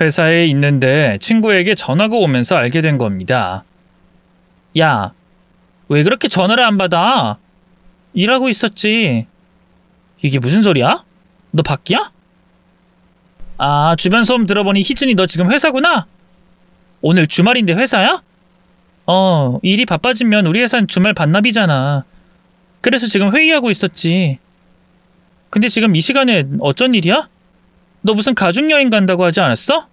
회사에 있는데 친구에게 전화가 오면서 알게 된 겁니다. 야, 왜 그렇게 전화를 안 받아? 일하고 있었지. 이게 무슨 소리야? 너 밖이야? 아, 주변 소음 들어보니 희준이 너 지금 회사구나? 오늘 주말인데 회사야? 일이 바빠지면 우리 회사는 주말 반납이잖아. 그래서 지금 회의하고 있었지. 근데 지금 이 시간에 어쩐 일이야? 너 무슨 가족여행 간다고 하지 않았어?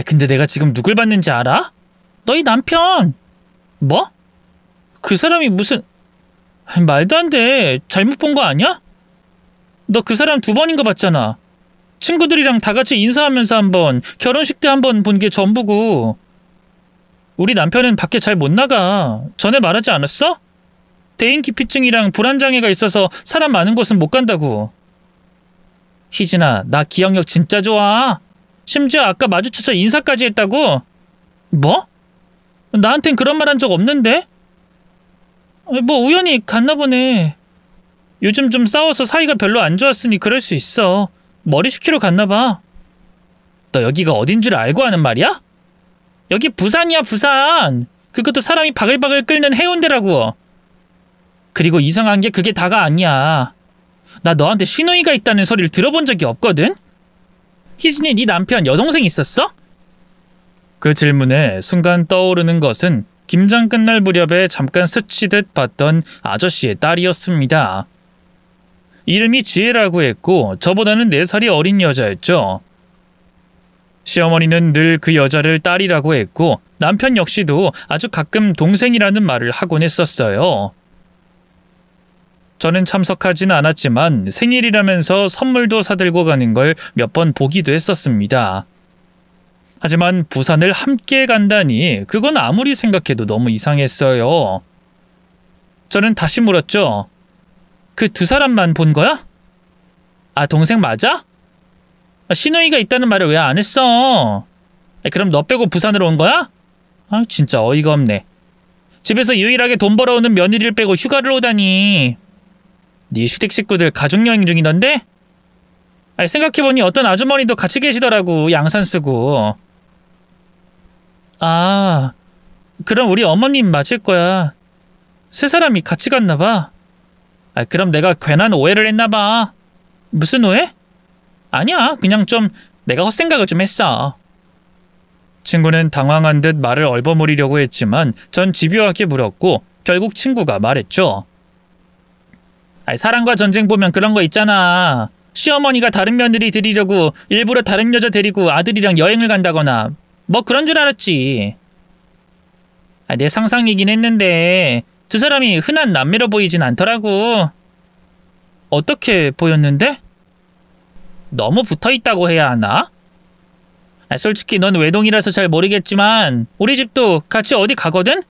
근데 내가 지금 누굴 봤는지 알아? 너희 남편. 뭐? 그 사람이 무슨... 말도 안 돼. 잘못 본 거 아니야? 너 그 사람 2번인 거 봤잖아. 친구들이랑 다 같이 인사하면서 한 번, 결혼식 때 한 번 본 게 전부고. 우리 남편은 밖에 잘 못 나가. 전에 말하지 않았어? 대인기피증이랑 불안장애가 있어서 사람 많은 곳은 못 간다고. 희진아, 나 기억력 진짜 좋아. 심지어 아까 마주쳐서 인사까지 했다고? 뭐? 나한텐 그런 말 한 적 없는데? 뭐 우연히 갔나 보네. 요즘 좀 싸워서 사이가 별로 안 좋았으니 그럴 수 있어. 머리 식히러 갔나 봐. 너 여기가 어딘 줄 알고 하는 말이야? 여기 부산이야, 부산. 그것도 사람이 바글바글 끓는 해운대라고. 그리고 이상한 게 그게 다가 아니야. 나 너한테 시누이가 있다는 소리를 들어본 적이 없거든? 희진이 네 남편 여동생 있었어? 그 질문에 순간 떠오르는 것은 김장 끝날 무렵에 잠깐 스치듯 봤던 아저씨의 딸이었습니다. 이름이 지혜라고 했고 저보다는 4살이 어린 여자였죠. 시어머니는 늘 그 여자를 딸이라고 했고 남편 역시도 아주 가끔 동생이라는 말을 하곤 했었어요. 저는 참석하진 않았지만 생일이라면서 선물도 사들고 가는 걸 몇 번 보기도 했었습니다. 하지만 부산을 함께 간다니 그건 아무리 생각해도 너무 이상했어요. 저는 다시 물었죠. 그 2사람만 본 거야? 아, 동생 맞아? 시누이가 있다는 말을 왜 안 했어? 그럼 너 빼고 부산으로 온 거야? 아, 진짜 어이가 없네. 집에서 유일하게 돈 벌어오는 며느리를 빼고 휴가를 오다니. 네 시댁 식구들 가족여행 중이던데? 생각해보니 어떤 아주머니도 같이 계시더라고, 양산 쓰고. 아, 그럼 우리 어머님 맞을 거야. 3사람이 같이 갔나봐. 그럼 내가 괜한 오해를 했나봐. 무슨 오해? 아니야, 그냥 좀 내가 헛생각을 좀 했어. 친구는 당황한 듯 말을 얼버무리려고 했지만 전 집요하게 물었고 결국 친구가 말했죠. 사랑과 전쟁 보면 그런 거 있잖아. 시어머니가 다른 며느리 데리려고 일부러 다른 여자 데리고 아들이랑 여행을 간다거나 뭐 그런 줄 알았지. 내 상상이긴 했는데 2사람이 흔한 남매로 보이진 않더라고. 어떻게 보였는데? 너무 붙어있다고 해야 하나? 솔직히 넌 외동이라서 잘 모르겠지만 우리 집도 같이 어디 가거든?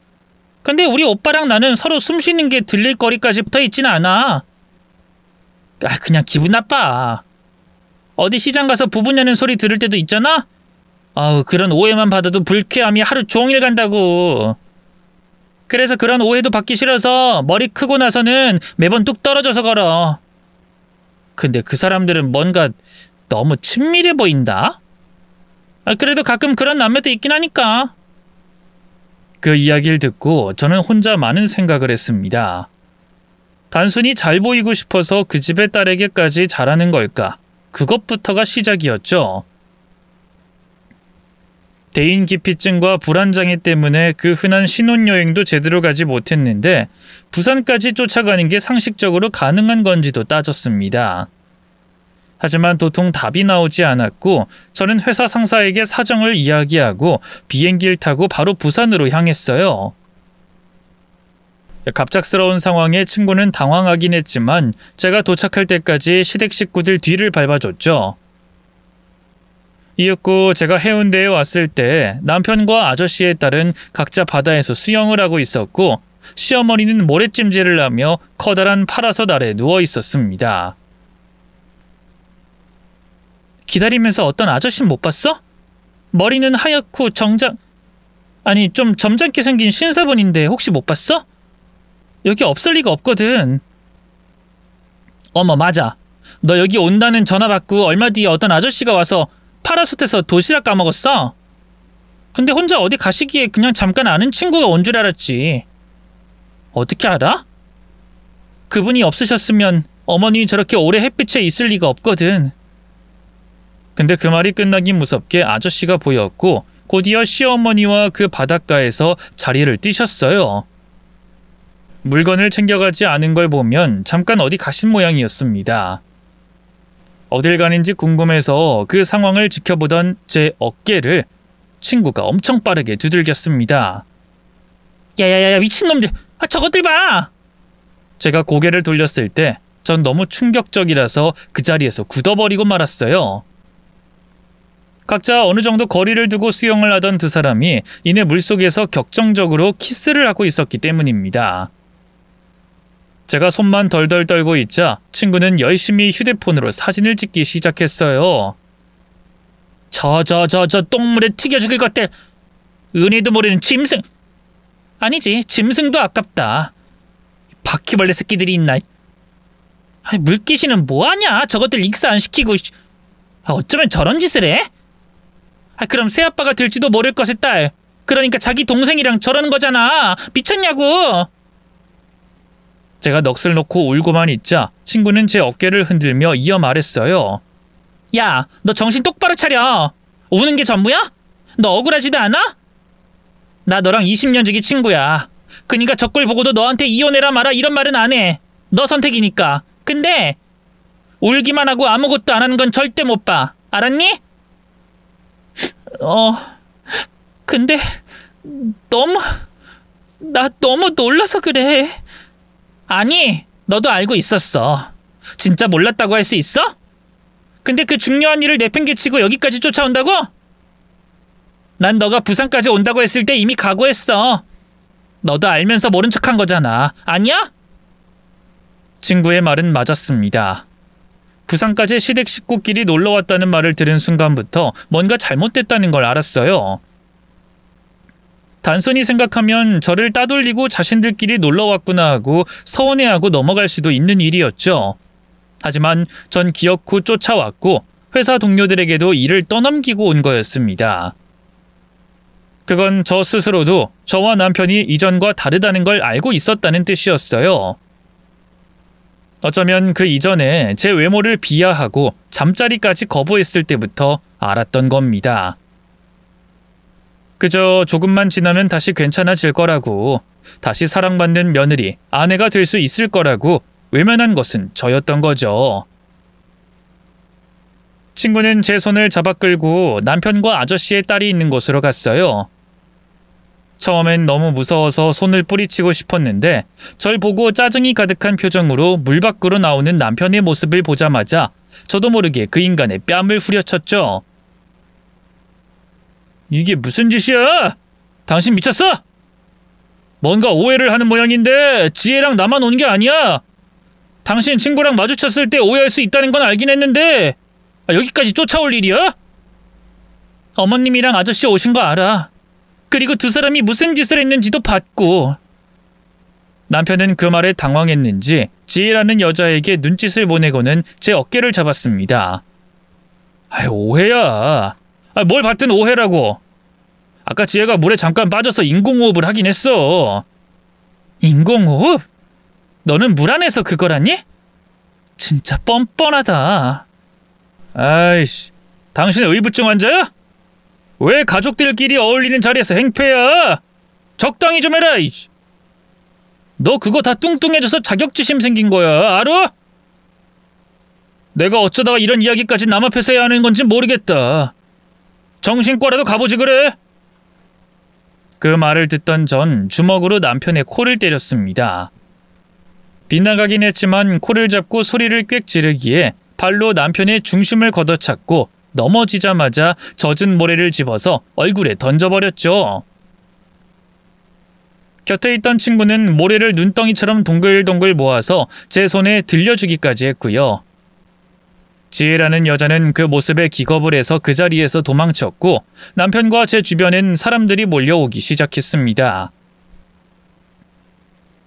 근데 우리 오빠랑 나는 서로 숨 쉬는 게 들릴 거리까지 붙어있진 않아. 그냥 기분 나빠. 어디 시장 가서 부부냐는 소리 들을 때도 있잖아? 그런 오해만 받아도 불쾌함이 하루 종일 간다고. 그래서 그런 오해도 받기 싫어서 머리 크고 나서는 매번 뚝 떨어져서 걸어. 근데 그 사람들은 뭔가 너무 친밀해 보인다? 그래도 가끔 그런 남매도 있긴 하니까. 그 이야기를 듣고 저는 혼자 많은 생각을 했습니다. 단순히 잘 보이고 싶어서 그 집의 딸에게까지 잘하는 걸까? 그것부터가 시작이었죠. 대인기피증과 불안장애 때문에 그 흔한 신혼여행도 제대로 가지 못했는데 부산까지 쫓아가는 게 상식적으로 가능한 건지도 따졌습니다. 하지만 도통 답이 나오지 않았고 저는 회사 상사에게 사정을 이야기하고 비행기를 타고 바로 부산으로 향했어요. 갑작스러운 상황에 친구는 당황하긴 했지만 제가 도착할 때까지 시댁 식구들 뒤를 밟아줬죠. 이윽고 제가 해운대에 왔을 때 남편과 아저씨의 딸은 각자 바다에서 수영을 하고 있었고 시어머니는 모래찜질을 하며 커다란 파라솔 아래 누워 있었습니다. 기다리면서 어떤 아저씨 못 봤어? 머리는 하얗고 좀 점잖게 생긴 신사분인데 혹시 못 봤어? 여기 없을 리가 없거든. 어머 맞아. 너 여기 온다는 전화 받고 얼마 뒤에 어떤 아저씨가 와서 파라솔에서 도시락 까먹었어. 근데 혼자 어디 가시기에 그냥 잠깐 아는 친구가 온 줄 알았지. 어떻게 알아? 그분이 없으셨으면 어머님이 저렇게 오래 햇빛에 있을 리가 없거든. 근데 그 말이 끝나긴 무섭게 아저씨가 보였고 곧이어 시어머니와 그 바닷가에서 자리를 뜨셨어요. 물건을 챙겨가지 않은 걸 보면 잠깐 어디 가신 모양이었습니다. 어딜 가는지 궁금해서 그 상황을 지켜보던 제 어깨를 친구가 엄청 빠르게 두들겼습니다. 야야야야 미친놈들! 저것들 봐! 제가 고개를 돌렸을 때 전 너무 충격적이라서 그 자리에서 굳어버리고 말았어요. 각자 어느 정도 거리를 두고 수영을 하던 두 사람이 이내 물속에서 격정적으로 키스를 하고 있었기 때문입니다. 제가 손만 덜덜 떨고 있자 친구는 열심히 휴대폰으로 사진을 찍기 시작했어요. 저 똥물에 튀겨 죽일 것들! 은혜도 모르는 짐승! 아니지, 짐승도 아깝다. 바퀴벌레 새끼들이 있나. 물귀신은 뭐하냐? 저것들 익사 안 시키고. 어쩌면 저런 짓을 해? 그럼 새아빠가 될지도 모를 것의 딸. 그러니까 자기 동생이랑 저러는 거잖아. 미쳤냐고. 제가 넋을 놓고 울고만 있자 친구는 제 어깨를 흔들며 이어 말했어요. 야, 너 정신 똑바로 차려. 우는 게 전부야? 너 억울하지도 않아? 나 너랑 20년 지기 친구야. 그니까 저 꼴 보고도 너한테 이혼해라 마라 이런 말은 안 해. 너 선택이니까. 근데 울기만 하고 아무것도 안 하는 건 절대 못 봐. 알았니? 근데 나 너무 놀라서 그래. 아니, 너도 알고 있었어. 진짜 몰랐다고 할 수 있어? 근데 그 중요한 일을 내팽개치고 여기까지 쫓아온다고? 난 너가 부산까지 온다고 했을 때 이미 각오했어. 너도 알면서 모른 척한 거잖아. 아니야? 친구의 말은 맞았습니다. 부산까지 시댁 식구끼리 놀러왔다는 말을 들은 순간부터 뭔가 잘못됐다는 걸 알았어요. 단순히 생각하면 저를 따돌리고 자신들끼리 놀러왔구나 하고 서운해하고 넘어갈 수도 있는 일이었죠. 하지만 전 기어코 쫓아왔고 회사 동료들에게도 일을 떠넘기고 온 거였습니다. 그건 저 스스로도 저와 남편이 이전과 다르다는 걸 알고 있었다는 뜻이었어요. 어쩌면 그 이전에 제 외모를 비하하고 잠자리까지 거부했을 때부터 알았던 겁니다. 그저 조금만 지나면 다시 괜찮아질 거라고, 다시 사랑받는 며느리, 아내가 될 수 있을 거라고 외면한 것은 저였던 거죠. 친구는 제 손을 잡아 끌고 남편과 아저씨의 딸이 있는 곳으로 갔어요. 처음엔 너무 무서워서 손을 뿌리치고 싶었는데 절 보고 짜증이 가득한 표정으로 물 밖으로 나오는 남편의 모습을 보자마자 저도 모르게 그 인간의 뺨을 후려쳤죠. 이게 무슨 짓이야? 당신 미쳤어? 뭔가 오해를 하는 모양인데 지혜랑 나만 온 게 아니야. 당신 친구랑 마주쳤을 때 오해할 수 있다는 건 알긴 했는데 여기까지 쫓아올 일이야? 어머님이랑 아저씨 오신 거 알아. 그리고 두 사람이 무슨 짓을 했는지도 봤고. 남편은 그 말에 당황했는지 지혜라는 여자에게 눈짓을 보내고는 제 어깨를 잡았습니다. 오해야. 뭘 봤든 오해라고. 아까 지혜가 물에 잠깐 빠져서 인공호흡을 하긴 했어. 인공호흡? 너는 물 안에서 그걸 하니? 진짜 뻔뻔하다. 아이씨, 당신 의부증 환자야? 왜 가족들끼리 어울리는 자리에서 행패야? 적당히 좀 해라. 너 그거 다 뚱뚱해져서 자격지심 생긴 거야. 알아? 내가 어쩌다가 이런 이야기까지 남 앞에서 해야 하는 건지 모르겠다. 정신과라도 가보지 그래? 그 말을 듣던 전 주먹으로 남편의 코를 때렸습니다. 빗나가긴 했지만 코를 잡고 소리를 꽥 지르기에 발로 남편의 중심을 걷어찼고 넘어지자마자 젖은 모래를 집어서 얼굴에 던져버렸죠. 곁에 있던 친구는 모래를 눈덩이처럼 동글동글 모아서 제 손에 들려주기까지 했고요. 지혜라는 여자는 그 모습에 기겁을 해서 그 자리에서 도망쳤고 남편과 제 주변엔 사람들이 몰려오기 시작했습니다.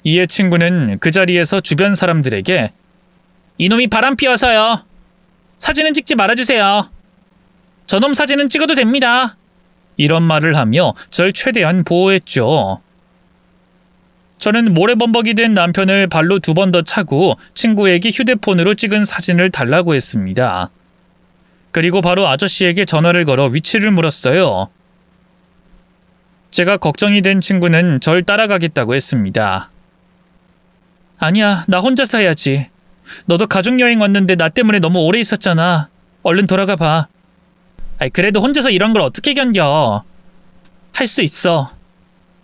이에 친구는 그 자리에서 주변 사람들에게 이놈이 바람 피워서요. 사진은 찍지 말아주세요. 저놈 사진은 찍어도 됩니다. 이런 말을 하며 절 최대한 보호했죠. 저는 모래범벅이 된 남편을 발로 2번 더 차고 친구에게 휴대폰으로 찍은 사진을 달라고 했습니다. 그리고 바로 아저씨에게 전화를 걸어 위치를 물었어요. 제가 걱정이 된 친구는 절 따라가겠다고 했습니다. 아니야, 나 혼자서 해야지. 너도 가족여행 왔는데 나 때문에 너무 오래 있었잖아. 얼른 돌아가 봐. 그래도 혼자서 이런 걸 어떻게 견뎌. 할 수 있어.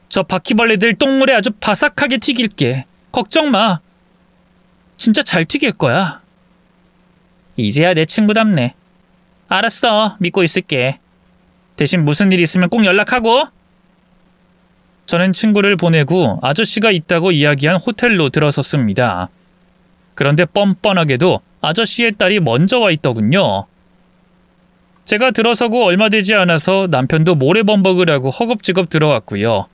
저 바퀴벌레들 똥물에 아주 바삭하게 튀길게. 걱정 마. 진짜 잘 튀길 거야. 이제야 내 친구답네. 알았어, 믿고 있을게. 대신 무슨 일 있으면 꼭 연락하고. 저는 친구를 보내고 아저씨가 있다고 이야기한 호텔로 들어섰습니다. 그런데 뻔뻔하게도 아저씨의 딸이 먼저 와 있더군요. 제가 들어서고 얼마 되지 않아서 남편도 모래범벅을 하고 허겁지겁 들어왔고요.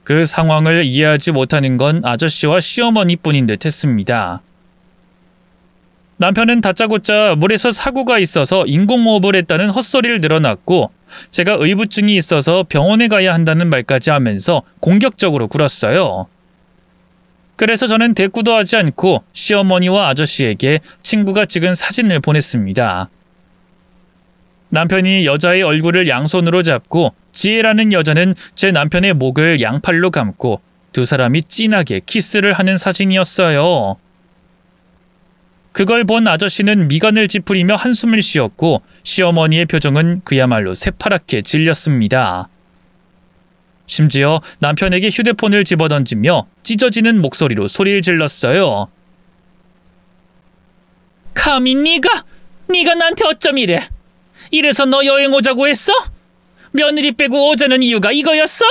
그 상황을 이해하지 못하는 건 아저씨와 시어머니뿐인 듯 했습니다. 남편은 다짜고짜 물에서 사고가 있어서 인공호흡을 했다는 헛소리를 늘어놨고 제가 의부증이 있어서 병원에 가야 한다는 말까지 하면서 공격적으로 굴었어요. 그래서 저는 대꾸도 하지 않고 시어머니와 아저씨에게 친구가 찍은 사진을 보냈습니다. 남편이 여자의 얼굴을 양손으로 잡고 지혜라는 여자는 제 남편의 목을 양팔로 감고 두 사람이 진하게 키스를 하는 사진이었어요. 그걸 본 아저씨는 미간을 찌푸리며 한숨을 쉬었고 시어머니의 표정은 그야말로 새파랗게 질렸습니다. 심지어 남편에게 휴대폰을 집어던지며 찢어지는 목소리로 소리를 질렀어요. 감히 네가 나한테 어쩜 이래? 이래서 너 여행 오자고 했어? 며느리 빼고 오자는 이유가 이거였어?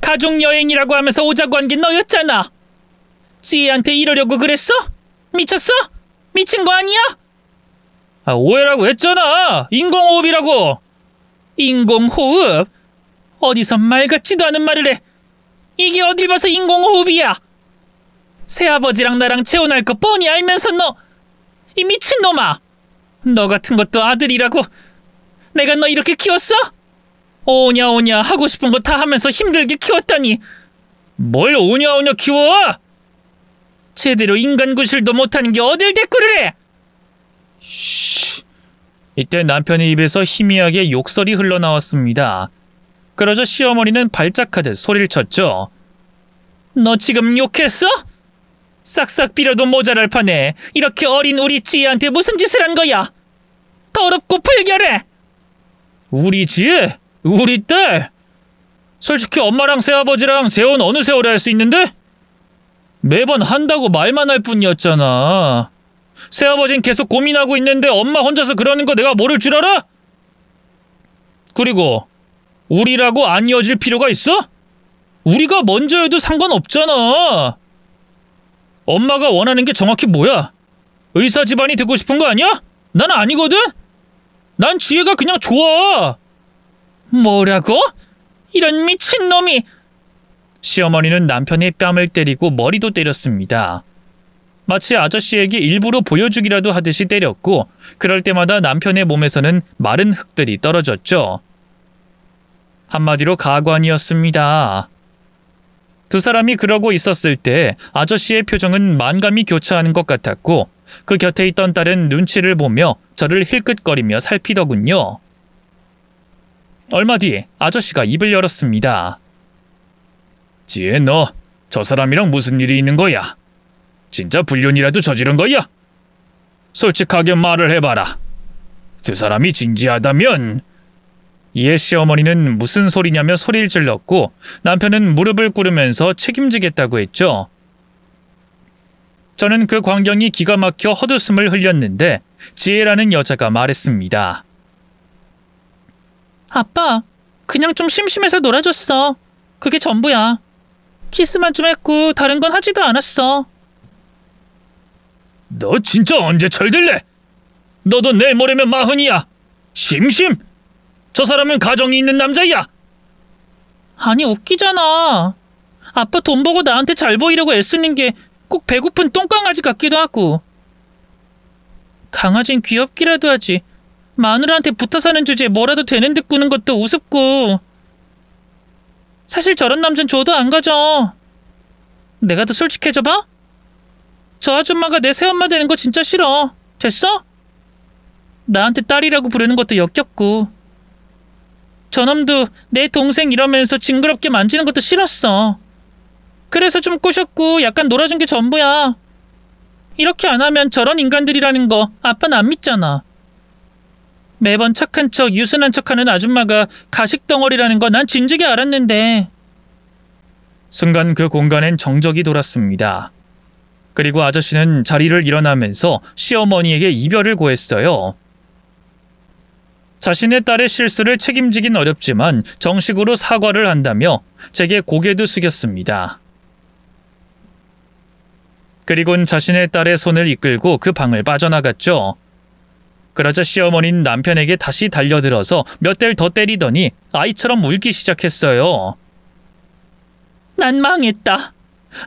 가족여행이라고 하면서 오자고 한 게 너였잖아. 지혜한테 이러려고 그랬어? 미쳤어? 미친 거 아니야? 오해라고 했잖아. 인공호흡이라고. 인공호흡? 어디서 말 같지도 않은 말을 해. 이게 어딜 봐서 인공호흡이야. 새아버지랑 나랑 재혼할 거 뻔히 알면서 너, 이 미친놈아. 너 같은 것도 아들이라고. 내가 너 이렇게 키웠어? 오냐 오냐 하고 싶은 거 다 하면서 힘들게 키웠다니. 뭘 오냐 오냐 키워? 제대로 인간 구실도 못하는 게 어딜 대꾸를 해? 쉬. 이때 남편의 입에서 희미하게 욕설이 흘러나왔습니다. 그러자 시어머니는 발작하듯 소리를 쳤죠. 너 지금 욕했어? 싹싹 빌어도 모자랄 판에 이렇게 어린 우리 지혜한테 무슨 짓을 한 거야? 더럽고 불결해. 우리 지혜? 우리 딸? 솔직히 엄마랑 새아버지랑 재혼 어느 세월에 할 수 있는데? 매번 한다고 말만 할 뿐이었잖아. 새아버진 계속 고민하고 있는데 엄마 혼자서 그러는 거 내가 모를 줄 알아? 그리고 우리라고 안 이어질 필요가 있어? 우리가 먼저 해도 상관없잖아. 엄마가 원하는 게 정확히 뭐야? 의사 집안이 되고 싶은 거 아니야? 난 아니거든? 난 지혜가 그냥 좋아. 뭐라고? 이런 미친놈이. 시어머니는 남편의 뺨을 때리고 머리도 때렸습니다. 마치 아저씨에게 일부러 보여주기라도 하듯이 때렸고 그럴 때마다 남편의 몸에서는 마른 흙들이 떨어졌죠. 한마디로 가관이었습니다. 두 사람이 그러고 있었을 때 아저씨의 표정은 만감이 교차하는 것 같았고 그 곁에 있던 딸은 눈치를 보며 저를 힐끗거리며 살피더군요. 얼마 뒤 아저씨가 입을 열었습니다. 지혜, 너 저 사람이랑 무슨 일이 있는 거야? 진짜 불륜이라도 저지른 거야? 솔직하게 말을 해봐라. 두 사람이 진지하다면... 이에 시어머니는 무슨 소리냐며 소리를 질렀고 남편은 무릎을 꿇으면서 책임지겠다고 했죠. 저는 그 광경이 기가 막혀 헛웃음을 흘렸는데 지혜라는 여자가 말했습니다. 아빠, 그냥 좀 심심해서 놀아줬어. 그게 전부야. 키스만 좀 했고 다른 건 하지도 않았어. 너 진짜 언제 철들래? 너도 내일 모레면 40이야. 심심! 저 사람은 가정이 있는 남자야. 아니, 웃기잖아. 아빠 돈 보고 나한테 잘 보이려고 애쓰는 게 꼭 배고픈 똥강아지 같기도 하고. 강아진 귀엽기라도 하지. 마누라한테 붙어 사는 주제에 뭐라도 되는 듯 구는 것도 우습고. 사실 저런 남잔 줘도 안 가져. 내가 더 솔직해져봐? 저 아줌마가 내 새엄마 되는 거 진짜 싫어. 됐어? 나한테 딸이라고 부르는 것도 역겹고. 저놈도 내 동생 이러면서 징그럽게 만지는 것도 싫었어. 그래서 좀 꼬셨고 약간 놀아준 게 전부야. 이렇게 안 하면 저런 인간들이라는 거 아빠는 안 믿잖아. 매번 착한 척 유순한 척하는 아줌마가 가식덩어리라는 거 난 진즉에 알았는데. 순간 그 공간엔 정적이 돌았습니다. 그리고 아저씨는 자리를 일어나면서 시어머니에게 이별을 고했어요. 자신의 딸의 실수를 책임지긴 어렵지만 정식으로 사과를 한다며 제게 고개도 숙였습니다. 그리곤 자신의 딸의 손을 이끌고 그 방을 빠져나갔죠. 그러자 시어머니는 남편에게 다시 달려들어서 몇 대를 더 때리더니 아이처럼 울기 시작했어요. 난 망했다.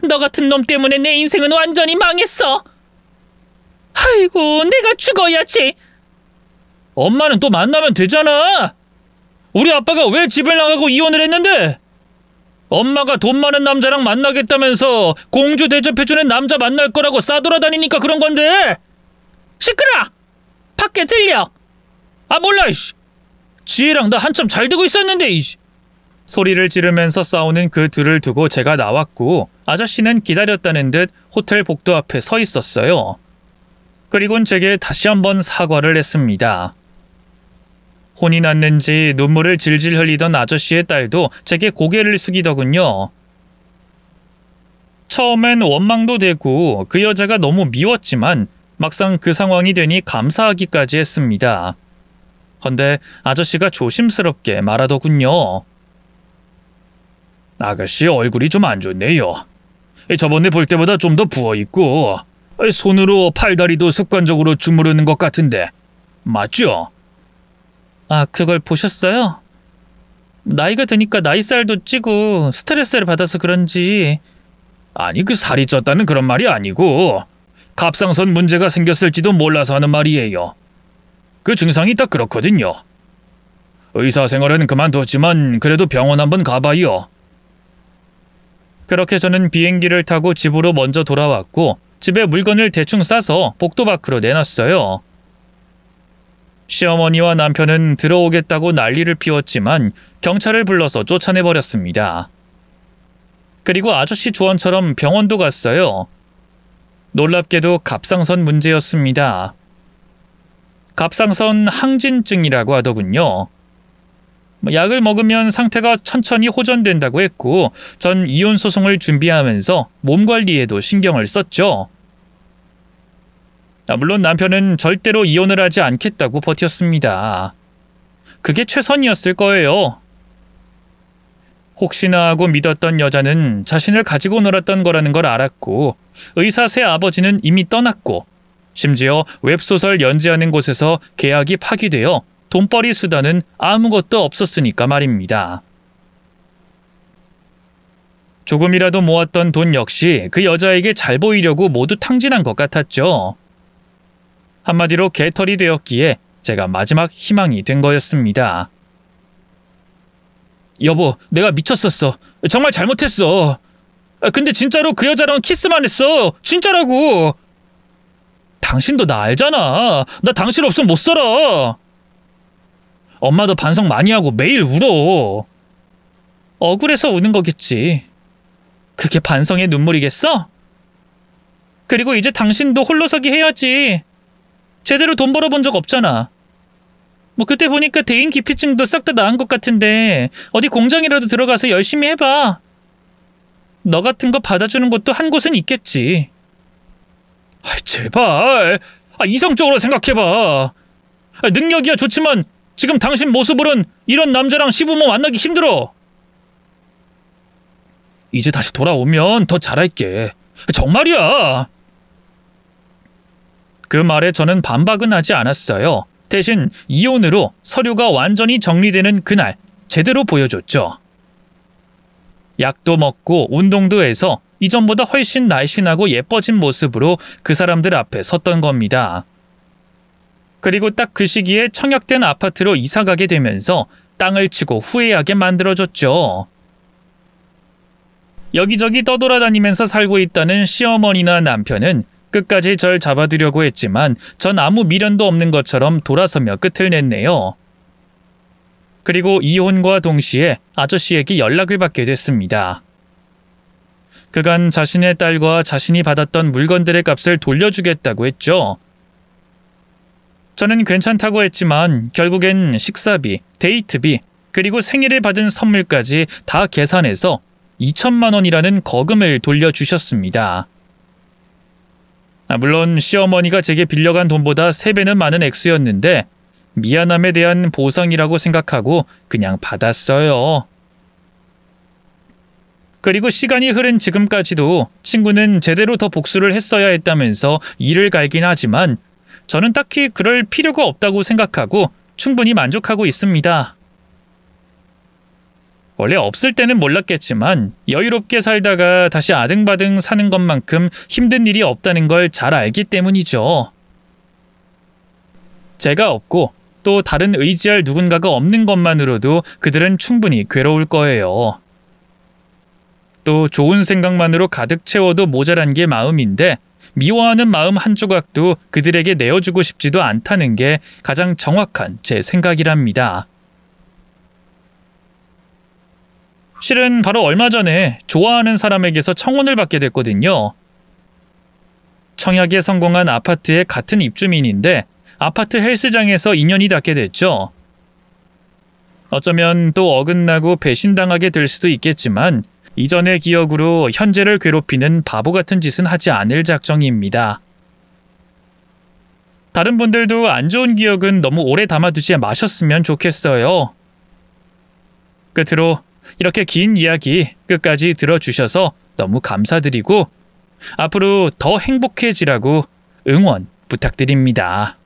너 같은 놈 때문에 내 인생은 완전히 망했어. 아이고, 내가 죽어야지. 엄마는 또 만나면 되잖아. 우리 아빠가 왜 집을 나가고 이혼을 했는데? 엄마가 돈 많은 남자랑 만나겠다면서 공주 대접해주는 남자 만날 거라고 싸돌아다니니까 그런 건데. 시끄러! 밖에 들려. 아, 몰라. 이씨. 지혜랑 나 한참 잘 되고 있었는데. 이씨. 소리를 지르면서 싸우는 그 둘을 두고 제가 나왔고 아저씨는 기다렸다는 듯 호텔 복도 앞에 서 있었어요. 그리곤 제게 다시 한번 사과를 했습니다. 혼이 났는지 눈물을 질질 흘리던 아저씨의 딸도 제게 고개를 숙이더군요. 처음엔 원망도 되고 그 여자가 너무 미웠지만 막상 그 상황이 되니 감사하기까지 했습니다. 헌데 아저씨가 조심스럽게 말하더군요. 아가씨 얼굴이 좀 안 좋네요. 저번에 볼 때보다 좀 더 부어있고 손으로 팔다리도 습관적으로 주무르는 것 같은데 맞죠? 아, 그걸 보셨어요? 나이가 드니까 나이살도 찌고 스트레스를 받아서 그런지. 아니, 그 살이 쪘다는 그런 말이 아니고 갑상선 문제가 생겼을지도 몰라서 하는 말이에요. 그 증상이 딱 그렇거든요. 의사 생활은 그만뒀지만 그래도 병원 한번 가봐요. 그렇게 저는 비행기를 타고 집으로 먼저 돌아왔고 집에 물건을 대충 싸서 복도 밖으로 내놨어요. 시어머니와 남편은 들어오겠다고 난리를 피웠지만 경찰을 불러서 쫓아내버렸습니다. 그리고 아저씨 조언처럼 병원도 갔어요. 놀랍게도 갑상선 문제였습니다. 갑상선 항진증이라고 하더군요. 약을 먹으면 상태가 천천히 호전된다고 했고 전 이혼 소송을 준비하면서 몸 관리에도 신경을 썼죠. 물론 남편은 절대로 이혼을 하지 않겠다고 버텼습니다. 그게 최선이었을 거예요. 혹시나 하고 믿었던 여자는 자신을 가지고 놀았던 거라는 걸 알았고 의사 새 아버지는 이미 떠났고 심지어 웹소설 연재하는 곳에서 계약이 파기되어 돈벌이 수단은 아무것도 없었으니까 말입니다. 조금이라도 모았던 돈 역시 그 여자에게 잘 보이려고 모두 탕진한 것 같았죠. 한마디로 개털이 되었기에 제가 마지막 희망이 된 거였습니다. 여보, 내가 미쳤었어. 정말 잘못했어. 근데 진짜로 그 여자랑 키스만 했어. 진짜라고. 당신도 나 알잖아. 나 당신 없으면 못 살아. 엄마도 반성 많이 하고 매일 울어. 억울해서 우는 거겠지. 그게 반성의 눈물이겠어? 그리고 이제 당신도 홀로서기 해야지. 제대로 돈 벌어본 적 없잖아. 뭐 그때 보니까 대인 기피증도 싹 다 나은 것 같은데 어디 공장이라도 들어가서 열심히 해봐. 너 같은 거 받아주는 곳도 한 곳은 있겠지. 제발. 이성적으로 생각해봐. 능력이야 좋지만 지금 당신 모습으론 이런 남자랑 시부모 만나기 힘들어. 이제 다시 돌아오면 더 잘할게. 정말이야. 그 말에 저는 반박은 하지 않았어요. 대신 이혼으로 서류가 완전히 정리되는 그날 제대로 보여줬죠. 약도 먹고 운동도 해서 이전보다 훨씬 날씬하고 예뻐진 모습으로 그 사람들 앞에 섰던 겁니다. 그리고 딱 그 시기에 청약된 아파트로 이사가게 되면서 땅을 치고 후회하게 만들어줬죠. 여기저기 떠돌아다니면서 살고 있다는 시어머니나 남편은 끝까지 절 잡아두려고 했지만 전 아무 미련도 없는 것처럼 돌아서며 끝을 냈네요. 그리고 이혼과 동시에 아저씨에게 연락을 받게 됐습니다. 그간 자신의 딸과 자신이 받았던 물건들의 값을 돌려주겠다고 했죠. 저는 괜찮다고 했지만 결국엔 식사비, 데이트비, 그리고 생일에 받은 선물까지 다 계산해서 2천만 원이라는 거금을 돌려주셨습니다. 물론 시어머니가 제게 빌려간 돈보다 3배는 많은 액수였는데 미안함에 대한 보상이라고 생각하고 그냥 받았어요. 그리고 시간이 흐른 지금까지도 친구는 제대로 더 복수를 했어야 했다면서 이를 갈긴 하지만 저는 딱히 그럴 필요가 없다고 생각하고 충분히 만족하고 있습니다. 원래 없을 때는 몰랐겠지만 여유롭게 살다가 다시 아등바등 사는 것만큼 힘든 일이 없다는 걸 잘 알기 때문이죠. 제가 없고 또 다른 의지할 누군가가 없는 것만으로도 그들은 충분히 괴로울 거예요. 또 좋은 생각만으로 가득 채워도 모자란 게 마음인데 미워하는 마음 한 조각도 그들에게 내어주고 싶지도 않다는 게 가장 정확한 제 생각이랍니다. 실은 바로 얼마 전에 좋아하는 사람에게서 청혼을 받게 됐거든요. 청약에 성공한 아파트의 같은 입주민인데 아파트 헬스장에서 인연이 닿게 됐죠. 어쩌면 또 어긋나고 배신당하게 될 수도 있겠지만 이전의 기억으로 현재를 괴롭히는 바보 같은 짓은 하지 않을 작정입니다. 다른 분들도 안 좋은 기억은 너무 오래 담아두지 마셨으면 좋겠어요. 끝으로 이렇게 긴 이야기 끝까지 들어주셔서 너무 감사드리고 앞으로 더 행복해지라고 응원 부탁드립니다.